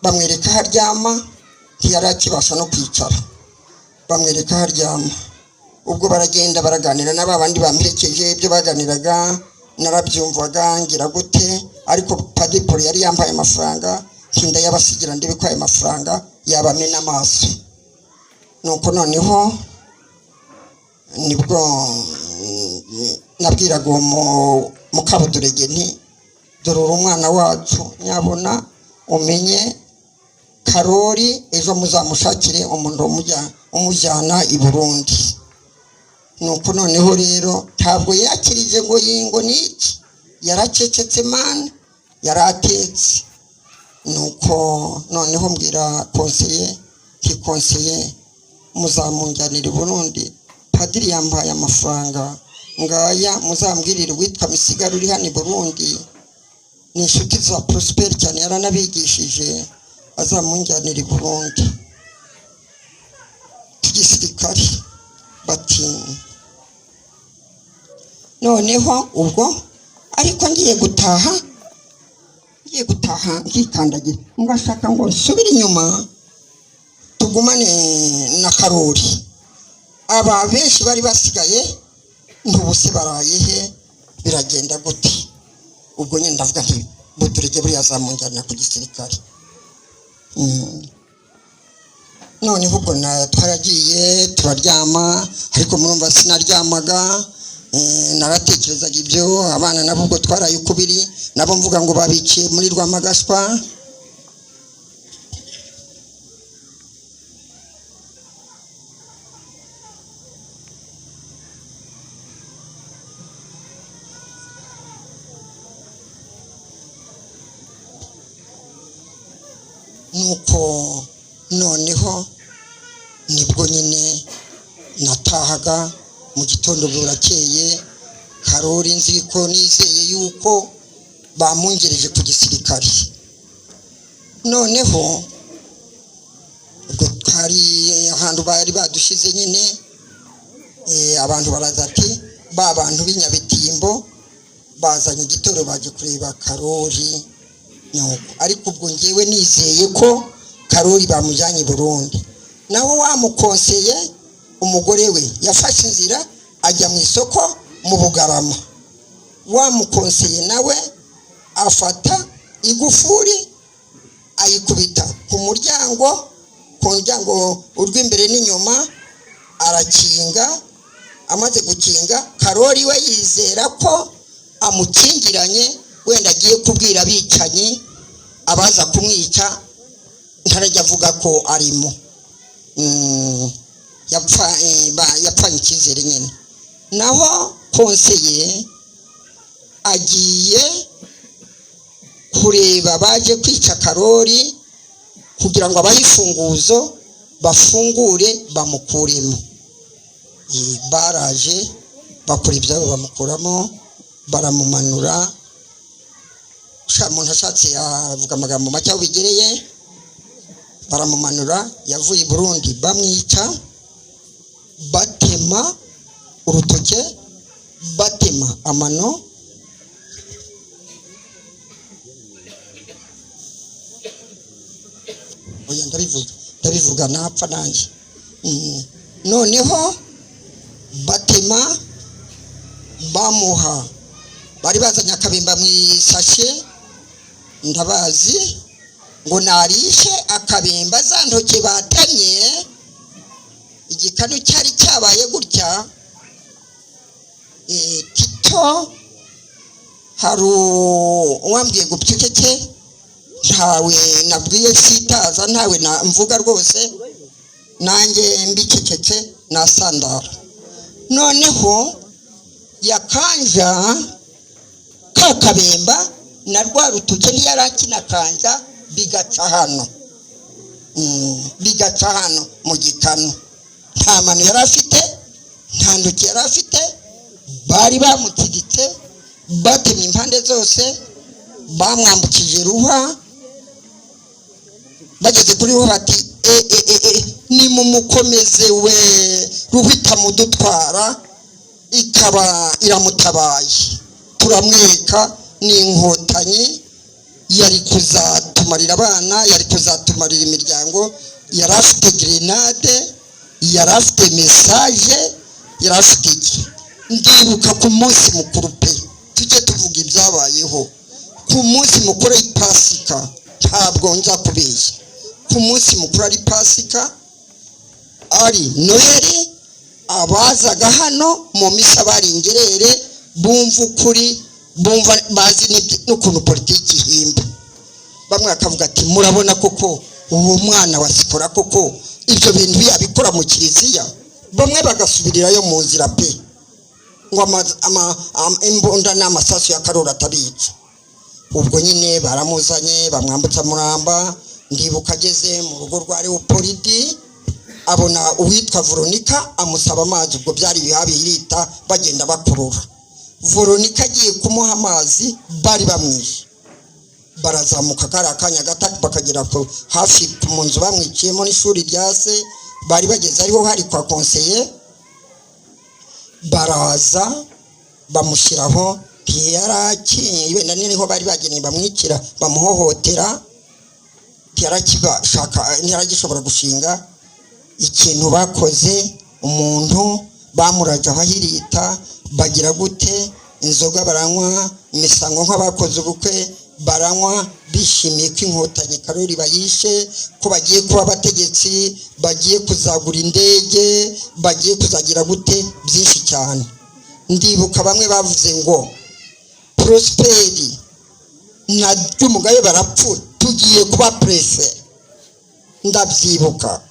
bamwereka haryama, ntiyari akibasha no kwicara, bamwereka haryama. Ubwo baragenda baraganira n'abandi bamperekeje, ibyo baganiraga narabyumvaga ngira gute. Ariko Padiri Paul yari yambaye amafaranga, ntinda yabasigira ndebe ko ayo mafaranga yabamena amaso. Nuko noneho nibwo nabwiraga Mukabudurege nti dore umwana wacu nyabona umenye Karori ejo muzamushakire umuntu umujyana i Burundi. Nuko noneho rero ntabwo yakirije ngo yingo niki, yaracecetse man, yaratetse. Nuko noneho mbwira konseye muzamunjyanira i Burundi, padiri yambaye amafaranga ngaya, muzambwirire witwa Misigaro uri hano i Burundi, ni inshuti za Prosper cyane, yaranabigishije, azamunjyanira i Burundi. Igisirikare bati noneho ubwo ariko ngiye gutaha nkikandagira, ngashaka ngo nsubire inyuma tugumane na Karori. Aba benshi bari basigaye ntubuse baraye he, biragenda gute? Ubwo nyine ndavuga nti Budurege buri azamunjyanira ku gisirikare. Noneho ubwo twaragiye turaryama, ariko murumva sinaryamaga, naratekerezaga ibyo abana nabo ubwo twaraye ukubiri, nabo mvuga ngo babiciye muri Rwamagaswa. Nuko noneho nibwo nyine natahaga mu gitondo burakeye. Karori nzi ko nizeye yuko bamungereje ku gisirikare. Noneho ubwo twari ahantu bari badushize nyine, abantu baraza ati ba bantu b'Inyabitimbo bazanye igitoro baje kureba Karori. Ariko ubwo ngewe nizeye ko Karori bamujyanye i Burundi. Naho wamukonseye umugore we yafashe inzira ajya mu isoko mu Bugarama. Wamukonseye nawe afata igufuri ayikubita ku muryango urw'imbere n'inyuma, arakinga. Amaze gukinga, Karori we yizera ko amukingiranye, wenda agiye kubwira abicanyi abaza kumwica, ntarajya avuga ko arimo. Yapfanye icyizere nyine. Naho konseye agiye kureba baje kwica Karori kugira ngo abahe ifunguzo bafungure bamukuremo. Baraje bakora ibyabo bamukuramo, baramumanura. Umuntu ashatse yavuga amagambo make aho bigereye, baramumanura. Yavuye i Burundi bamwica, batema urutoke, batema amano, oya ndabivuga napfa nanjye. Noneho batema, bamuha, bari bazanye akabimba mu isashe, ndabazi ngo narishe akabimba, za ntoke batemye, igikanu cyari cyabaye gutya. Tito hari uwambwiye ngo byukeke, ntawe nabwiye sitaza, ntawe mvuga rwose, nanjye mbicecetse nasandara. Noneho yakanja kakabemba na rwa rutuke ntiyarakinakanja, bigaca hano mu gikanu. Nta mano yari afite, nta ntoki yari afite, bari bamutigitse, batemye impande zose, bamwambukije Ruhwa. Bageze kuri Ruhwa bati nimumukomeze we, Ruhwa itamudutwara, ikaba iramutabaye, turamweka n'inkotanyi. Yari kuzatumarira abana, yari kuzatumarira imiryango, yari afite grenade, yari afite message, yari afite iki. Ndibuka ku munsi mukuru pe, tujye tuvuga ibyabayeho ku munsi mukuru w'Ipasika, ntabwo nza kubeshya. Ku munsi mukuru ari Pasika, ari Noheli, abazaga hano mu misa bari ingerere, bumva ukuri bumva bazi n'ukuntu politiki ihimba. Bamwe bakavuga ati murabona koko uwo mwana wa Sikora koko ibyo bintu yabikora mu kiliziya. Bamwe bagasubirirayo mu nzira pe ngo imbunda n'amasasu ya Karori atabica. Ubwo nyine baramuzanye bamwambutsa Muramba. Ndibuka ageze mu rugo rwa Leopolidi abona uwitwa Veronica amusaba amazi. Ubwo byari bihabirita bagenda bakurura. Veronica agiye kumuha amazi bari bamwishe. Barazamuka karakanya gatatu bakagera ko hafi mu nzu bamwiciyemo n'ishuri rya se. Bari bageze ariho hari kwa conseiller. Baraza bamushyiraho ntiyarakinye wenda niho bari bageneye bamwicira bamuhohotera. Ntiyaragishobora gushinga ikintu bakoze umuntu bamuraje ahirita bagira gute inzoga baranywa imisango nk'abakoze ubukwe baranywa bishimiye ko inkotanyi Karori bayishe ko bagiye kuba abategetsi bagiye kuzagura indege bagiye kuzagira gute byinshi cyane. Ndibuka bamwe bavuze ngo Prosperi na Ryumugabe barapfuye tugiye kuba prefe. Ndabyibuka.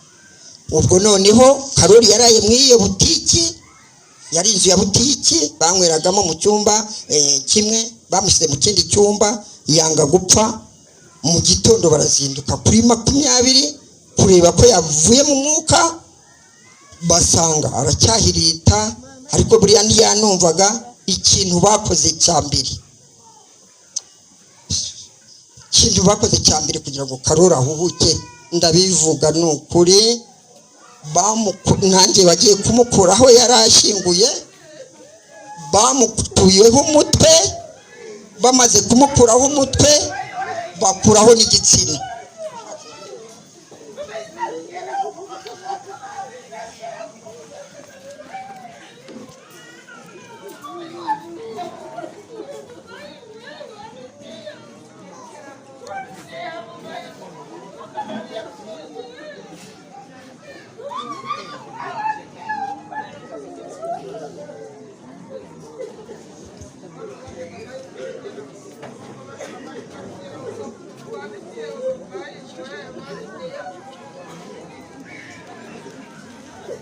Ubwo noneho Karori yaraye mu iyo butiki yari inzu ya butiki banyweragamo mu cyumba kimwe bamushyize mu kindi cyumba yanga gupfa. Mu gitondo barazinduka kuri 20 kureba ko yavuye mu mwuka basanga aracyahirita. Ariko buriya ntiyanumvaga ikintu bakoze cyambere. Ikintu bakoze cyambere kugira ngo Karori ahubuke ndabivuga n'ukuri. Nanjye bagiye kumukuraho yarashinguye bamukuyeho umutwe. Bamaze kumukuraho umutwe bakuraho n'igitsina.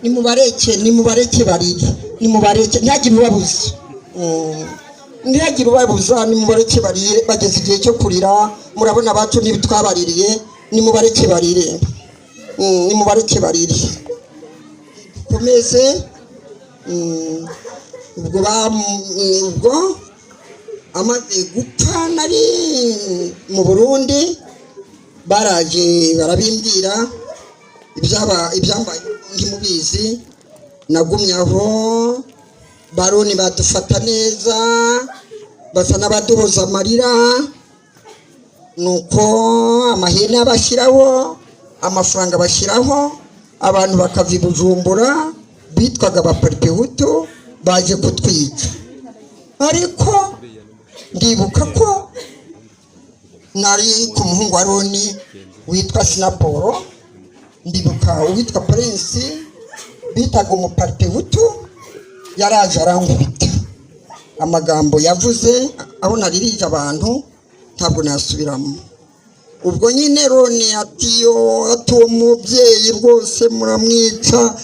Nimubareke barire nimubareke ntihagire ubabuza nimubareke barire bageze igihe cyo kurira. Murabona abacu n'ibitwabaririye nimubareke barire komeze. Ubwo amaze gupfa nari mu Burundi baraje barabimbwira ibyambaye ntimubizi. Nagumye aho baroni badufata neza basa n'abaduhoza amarira. Nuko amahene abashyiraho amafaranga bashyiraho abantu bakava i Bujumbura bitwaga abaparipehutu baje kutwica. Ariko ndibuka ko nari ku muhungu wa Roni witwa Sinaporo. Ndibuka uwitwa Prince bitaga umuparipehutu yaraje arangubita. Amagambo yavuze aho naririje abantu ntabwo nasubiramo. Ubwo nyine Roni atuwo mubyeyi rwose muramwica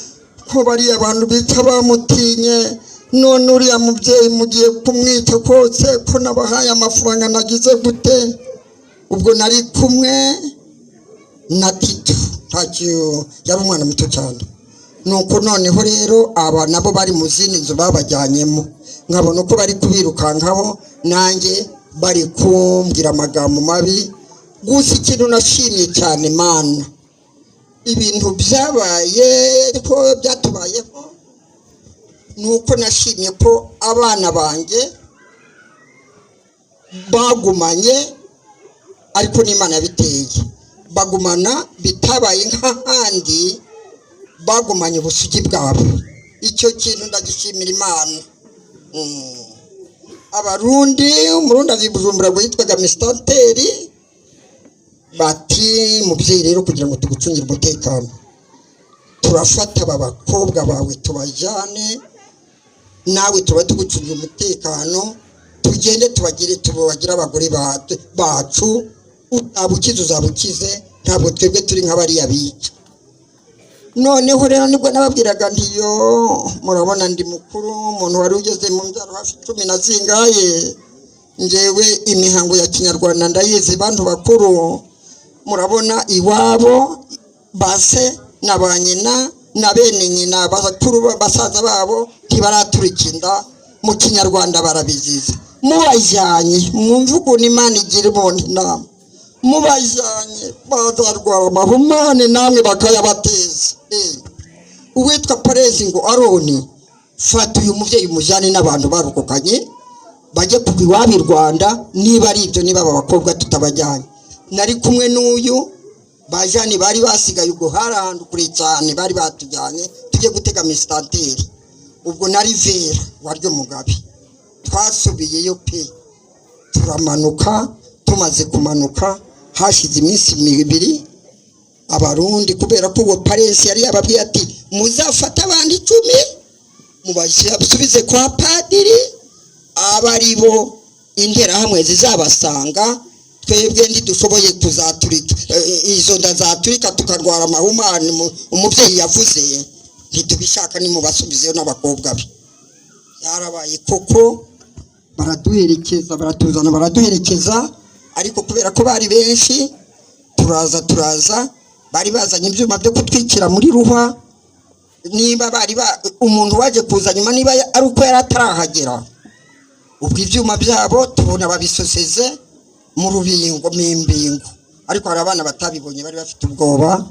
ko bari abantu bica bamutinye. None uriya mubyeyi mugiye kumwica kose ko nabahaye amafaranga nagize gute. Ubwo nari kumwe na Tito ntacyo yari umwana muto cyane. Nuko noneho rero aba nabo bari mu zindi nzu babajyanyemo nkabona uko bari kubirukankaho nanjye bari kumbwira amagambo mabi. Gusa ikintu nashimye cyane Mana ibintu byabaye ko byatubayeho nuko nashimye ko abana banjye bagumanye. Ariko n'Imana yabiteye bagumana bitabaye nk'ahandi bagumanye ubusugi bwabo. Icyo kintu ndagishimira Imana. Abarundi umurundi azi Bujumbura witwaga Mistanteri bati mubyeyi rero kugira ngo tugucungire umutekano turafata aba bakobwa bawe tubajyane nawe tuba tugucungira umutekano tugende tubagira abagore bacu, uzabukize uzabukize, ntabwo twebwe turi nk'abariya bica. Noneho rero nibwo nababwiraga ntiyo murabona ndi mukuru, umuntu wari ugeze mu mbyaro hafi 10 na zingaye, njewe imihango ya kinyarwanda ndayizi bantu bakuru, murabona iwabo base na banyina na bene nyina bakuru basaza babo ntibaraturika mu kinyarwanda barabiziza. Mubajyanye mwumva ukuntu Imana igira ibonye inama, mubajyanye bazarwara amahumane namwe bakayabateza. Uwitwa Perezi ngo Aroni, fata uyu muvyeyi umujyane n'abantu barukukanye bajye kugwa iwabo i Rwanda, niba ari ibyo niba aba bakobwa tutabajyanye. Nari kumwe n'uyu bajyane bari basigaye ubwo harahantu kure cyane bari batujyanye tujye gutega misitanteri. Ubwo nari Vera waryo Mugabe, twasubiyeyo pe turamanuka. Tumaze kumanuka hashize iminsi 2 abarundi, kubera ko uwo Perezi yari yababwiye ati muzafata abandi 10 mubasubize kwa padiri, abari bo interahamwe zizabasanga, twebwe ndidushoboye kuzaturika izo ndazaturika tukarwara amahumane umuvyeyi yavuze, ntitubishaka ni mubasubizeyo n'abakobwa be. Yarabaye koko baraduherekeza, baratuzana baraduherekeza, ariko kubera ko bari benshi turaza bari bazanye ibyuma byo kutwikira muri ruhwa. Niba bari umuntu waje kuza nyuma niba ari uko yaratarahagera, ubwo ibyuma byabo tubona babisoseze mu rubingo mimbingo, ariko hari abana batabibonye bari bafite ubwoba.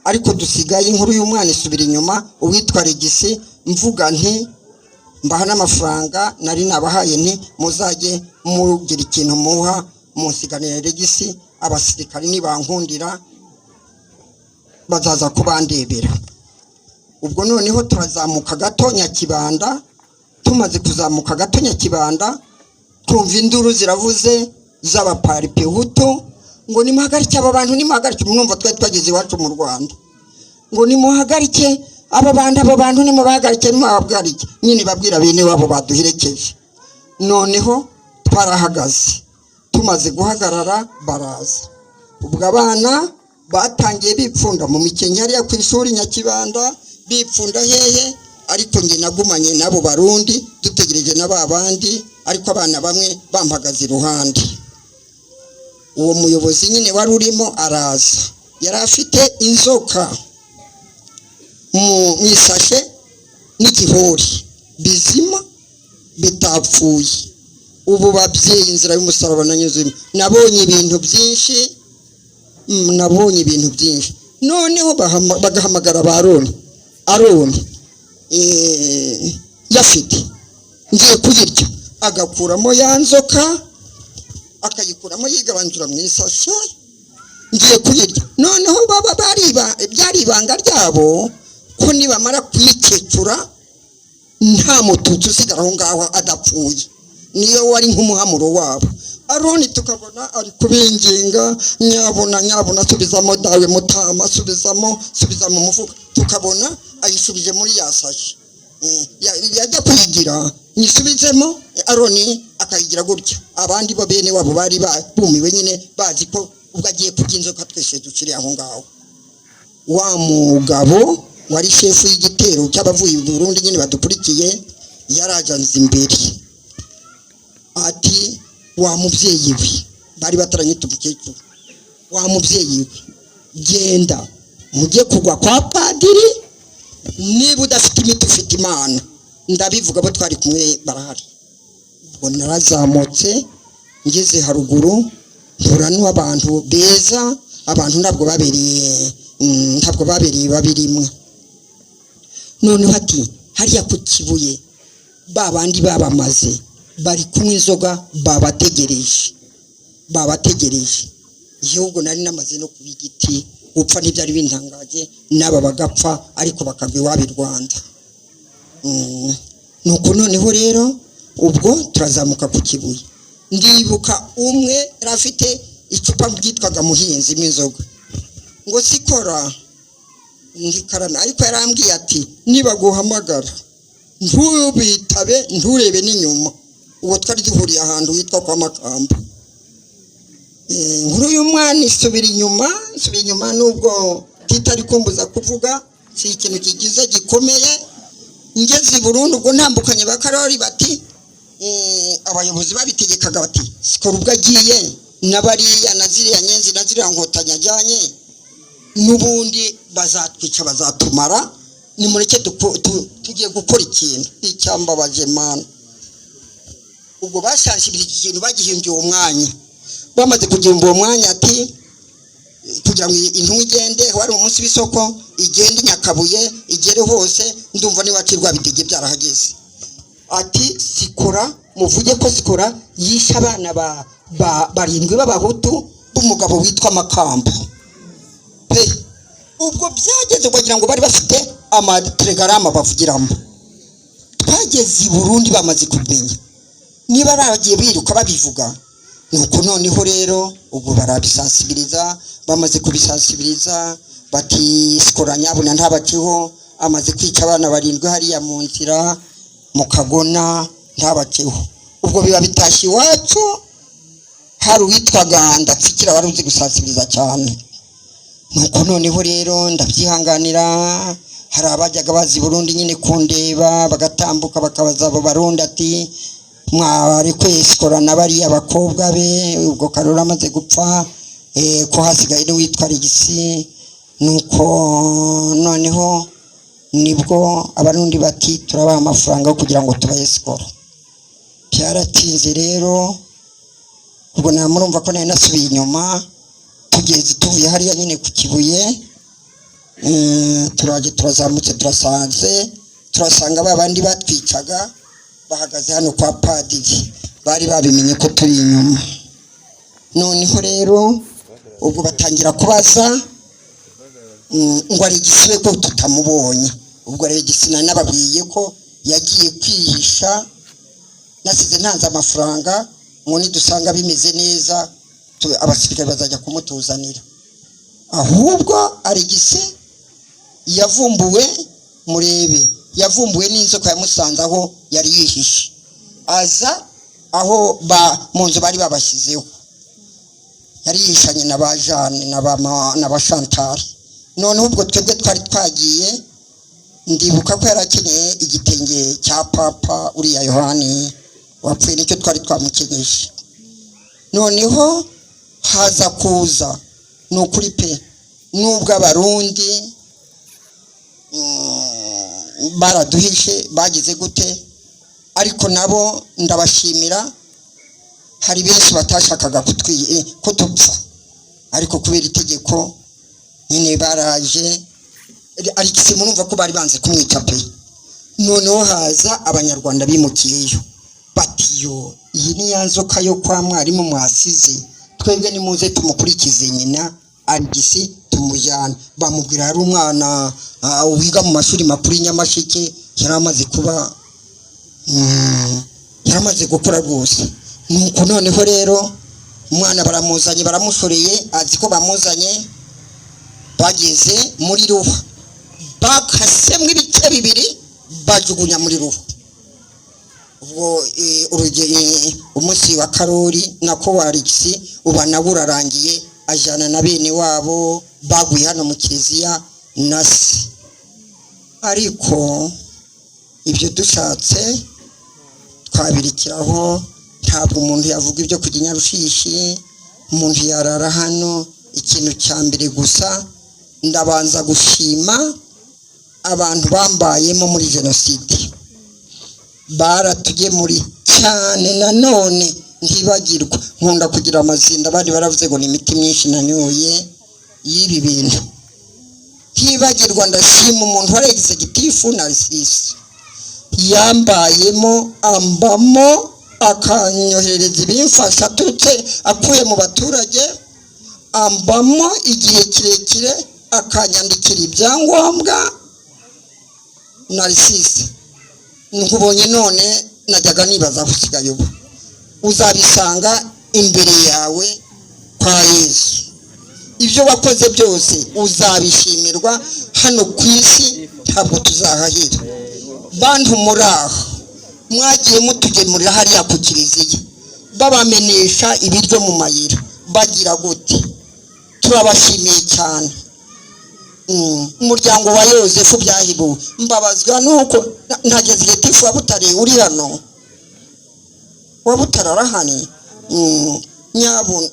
Ariko dusigaye inkuru y'umwana isubira inyuma. Uwitwa Regisi mvuga nti mbaha n'amafaranga nari nabahaye nti muzajye mugira ikintu muha musiganire Regisi, abasirikari nibankundira bazaza kubandebera. Ubwo noneho turazamuka gato Nyakibanda. Tumaze kuzamuka gato Nyakibanda twumva induru ziravuze z'abaparipe huto ngo nimuhagarike aba bantu, nimuhagarike. Mwumva twageze iwacu mu Rwanda ngo nimuhagarike aba bantu nimubahagarike, nimubahagarike. Nyine babwira bene wabo baduherekeje. Noneho twarahagaze, tumaze guhagarara baraza. Ubwo abana batangiye bipfunda mu mikenke hariya ku ishuri Nyakibanda, bipfunda hehe. Ariko nge nagumanye nabo barundi dutegereje n'ababandi, ariko abana bamwe bampagaze iruhande. Uwo muyobozi nyine wari urimo araza, yari afite inzoka mu isashe n'igihori bizima bitapfuye. Ubu babyeyi inzira y'umusaraba nanyuzemo, nabonye ibintu byinshi. Noneho bagahamagara ba Aroni yafite ngiye kuyirya, agakuramo ya nzoka akayikuramo yigabanjura mu isashe, ngiye kuyirya. Noneho baba byari ibanga ryabo ko nibamara kuyikecura nta mututsi usigara aho ngaho adapfuye, niyo wari nk'umuhamuro wabo. Aroni tukabona ari kubinginga, nyabona subizamo dawe mutama, subiza mu mufuka. Tukabona ayisubije muri yasashe, yajya kuyigira nisubizemo. Aroni akayigira gutya. Abandi bo bene wabo bari bumiwe nyine bazi ko ubwo agiye kurya inzoka twese dukiri aho ngaho. Wa mugabo wari shefu y'igitero cy'abavuye i Burundi nyine badukurikiye yarajanze imbere ati wa mubyeyi we, bari bataranyita umukecuru, wa mubyeyi we genda mujye kugwa kwa padiri, niba udafite imiti ufite Imana. Ndabivuga abo twari kumwe barahari. Ubwo narazamutse ngeze haruguru mpura n'abantu beza. Abantu ntabwo babereye babirimwe. Noneho ati hariya ku Kibuye babandi babamaze bari kunywa inzoga babategereje. Igihugu nari namaze no kuba igiti, gupfa ntibyari bintangaje, n'aba bagapfa ariko bakagwa iwabo i Rwanda. Nuko noneho rero ubwo turazamuka ku Kibuye. Ndibuka umwe rafite icupa ryitwaga Muhinzi m'inzoga, ngo sikora ndikarana, ariko yarambwiye ati niba guhamagara ntubitabe nturebe n'inyuma, uwo twari duhuriye ahantu witwa kwa Makamba. Nkuru y'umwana isubira inyuma nubwo kitari kumbuza kuvuga, si ikintu kigize gikomeye. Ngeze i Burundi ubwo ntambukanye bakarori bati abayobozi babitegekaga bati sikora ubwo agiye n'abariya naziriya nyenzi naziriya nkotanya ajyanye n'ubundi bazatwica bazatumara, nimureke tugiye gukora ikintu. Icyambabaje mana, ubwo bashanshibira iki kintu bagihimbye uwo mwanya, bamaze kugimba uwo mwanya ati kugira ngo intumwa igende, wari umunsi w'isoko, igende Nyakabuye igere hose, ndumva niwacirwa bidege byarahageze. Ati sikora muvuge ko sikora yisha abana barindwi b'abahutu b'umugabo witwa Makamba. Ubwo byageze kugira ngo bari bafite amatelegrama bavugiramo. Twageze i Burundi bamaze kumenya, niba baragiye biruka babivuga, nuko noneho rero ubwo barabisansibiriza. Bamaze kubisansibiriza bati sikora nyabuna ntabakiho, amaze kwica abana barindwi hariya mu nzira mu Kagona ntabakiho. Ubwo biba bitashye iwacu, hari uwitwaga Ndatsikira wari uzi gusansibiriza cyane. Nuko noneho rero ndabyihanganira, hari abajyaga bazi Burundi nyine kundeba bagatambuka bakabaza abo Barundi ati mwari kwesikora n'abari abakobwa be, ubwo Karora amaze gupfa ko hasigaye n'uwitwa Regisi. Nuko noneho nibwo Abarundi bati turabaha amafaranga yo kugira ngo tubahe sikora. Byaratinze rero, ubwo namurumva ko nari nasubiye inyuma. Tugeze tuvuye hariya nyine ku Kibuye, turaje turazamutse turasanga babandi batwicaga bahagaze hano kwa padiri, bari babimenye ko turi inyuma. Noneho rero ubwo batangira kubaza ngo ari igisibe ko tutamubonye. Ubwo rero igisina nababwiye ko yagiye kwihisha, nasize ntanze amafaranga ngo nidusanga bimeze neza abasirikare bazajya kumutuzanira. Ahubwo ari igisi yavumbuwe, murebe, yavumbuwe n'inzoka yamusanze aho yari yihishe, aza aho mu nzu bari babashyizeho, yari yishanye na ba Jeanne na ba Chantal. Noneho ubwo twebwe twari twagiye, ndibuka ko yarakenyeye igitenge cya papa uriya Yohani wapfuye, nicyo twari twamukenyeje. Noneho haza kuza nukuri pe, nubwo Abarundi baraduhishe bagize gute, ariko nabo ndabashimira. Hari benshi batashakaga ko tupfa, ariko kubera itegeko nyine baraje, ariko simurumva ko bari banze kumwica pe. Noneho haza Abanyarwanda bimukiyeyo batiyo, iyi ni ya nzoka yo kwa mwarimu mwasize, twebwe nimuze tumukurikize nyina Arigisi tumujyana. Bamubwira ari umwana wiga mu mashuri makuru Nyamasheke, yaramaze gukora rwose. Nuko noneho rero umwana baramuzanye, baramushoreye, azi ko bamuzanye. Bageze muri Ruhwa, bakasemo ibice bibiri bajugunya muri Ruhwa. Ubwo umunsi wa Karori nako wa Arigisi uba nawe urarangiye, ajyana na bene wabo baguye hano mu Kiliziya na se. Ariko ibyo dushatse twabirikiraho, ntabwo umuntu yavuga ibyo kujya Nyarushishi, umuntu yarara hano. Ikintu cya mbere gusa ndabanza gushima abantu bambayemo muri jenoside, baratugemuri cyane. Nanone ntibagirwa, nkunda kugira amazinda, abandi baravuze ngo ni imiti myinshi nanyoye y'ibi bintu. Ntibagirwa, ndashima umuntu wari executive Narcisse, yambayemo ambamo, akanyohereza ibimfasha aturutse akuye mu baturage, ambamo igihe kirekire, akanyandikira ibyangombwa. Narcisse nkubonye none najyaga nibaza gusigaye ubu uzabisanga imbere yawe kwa Yesu. Ibyo wakoze byose uzabishimirwa hano ku isi, ntabwo tuzahahira. Bantu muraho, mwagiye mutugemurira hariya ku kiliziya babamenesha ibiryo mu mayira bagira gute turabashimiye cyane umuryango wa Yozefu Byahibuwe mbabazwa nuko ntageze Gitifu wa Butare uri hano wa Butare arahani nyabuna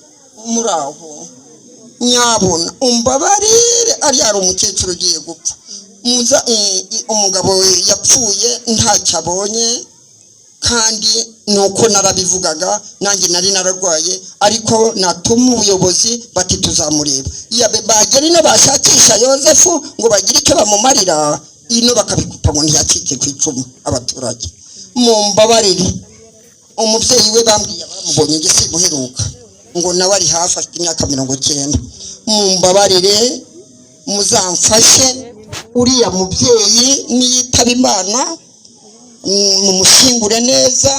muraho nyabuna umbabarire ari umukecuru ugiye gupfa umugabo yapfuye ntacyo abonye kandi nuko narabivugaga nanjye nari nararwaye ariko natuma ubuyobozi bati tuzamureba bageri no bashakisha Yozefu ngo bagire icyo bamumarira ino bakabikupa ngo ntiyacike ku icumu abaturage mumbabarire umubyeyi we bambwiye bamubonye igisi muheruka ngo nawe ari hafi afite imyaka 90 mumbabarire muzamfashe uriya mubyeyi niyitaba Imana mumushingure neza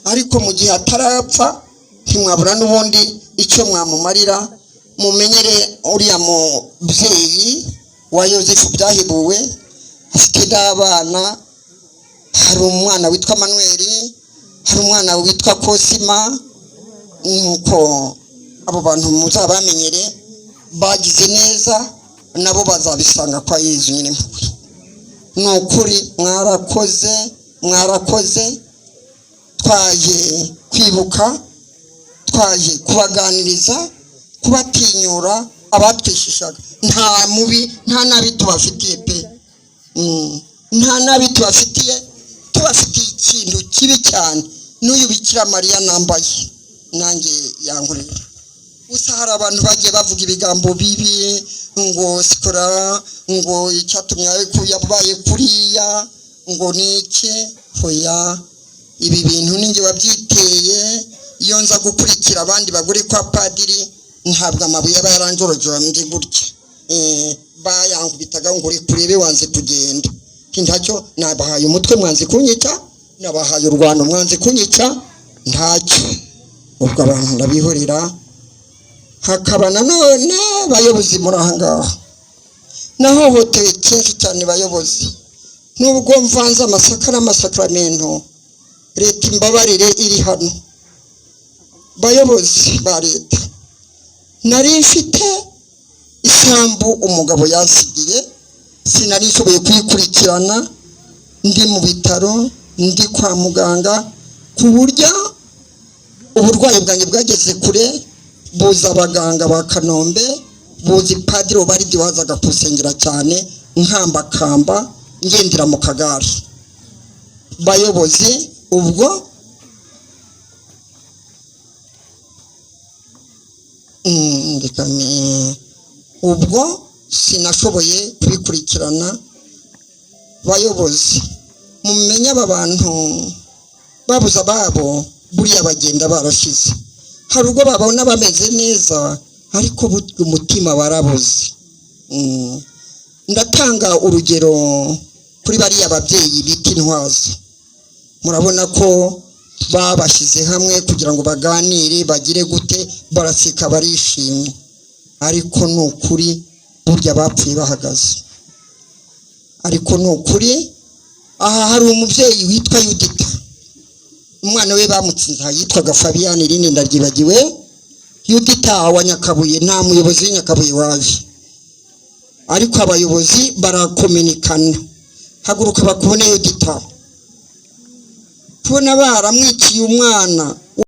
ariko mu gihe atarapfa ntimwabura n'ubundi icyo mwamumarira mumenyere uriya mubyeyi wa Yozefu Byahibuwe afite n'abana hari umwana witwa Manuel hari umwana witwa Kosima nuko abo bantu muzabamenyere bagize neza nabo bazabisanga kwa Yezu nyine nukuri mwarakoze twaje kwibuka twaje kubaganiriza kubatinyura abatwishishaga nta mubi nta nabi tubafitiye pe nta nabi tubafitiye ikintu kibi cyane n'uyu Bikira Mariya nambaye nanjye yankurira gusa hari abantu bagiye bavuga ibigambo bibi ngo sikora ngo icyatumye yabaye kuriya ngo niki hoya ibi bintu ninjye wabyiteye iyo nza gukurikira abandi bagore kwa padiri ntabwo amabuye aba yaranjorojora ndi gutya bayankubitaga ngo kurebe wanze kugenda ntacyo nabahaye umutwe mwanze kunyica nabahaye urwano mwanze kunyica ntacyo ubwo abantu ndabihorera hakaba nanone bayobozi murahangaho nahohotewe cyinshi cyane bayobozi nubwo mvanze amasaka n'amasakramentu leta imbabarire iri hano bayobozi ba leta nari mfite isambu umugabo yasigiye sinari nshoboye kuyikurikirana ndi mu bitaro ndi kwa muganga ku buryo uburwayi bwanjye bwageze kure buza abaganga ba Kanombe buzi padiri bari wazaga kusengera cyane nkambakamba ngendera mu kagare bayobozi ubwo sinashoboye kubikurikirana bayobozi mumenye aba bantu babuza babo buriya bagenda barashize hari ubwo babona bameze neza ariko umutima barabuze ndatanga urugero kuri bariya ababyeyi bita intwazo murabona ko babashyize hamwe kugira ngo baganire bagire gute baraseka barishimye ariko nukuri burya bapfuye bahagaze ariko nukuri aha hari umubyeyi witwa Yudita umwana we bamutsinze yitwaga Fabian irindi ndaryibagiwe Yudita wa Nyakabuye nta muyobozi w'Nyakabuye waje ariko abayobozi barakominikana haguruka bakubone Yudita tubona baramwiciye umwana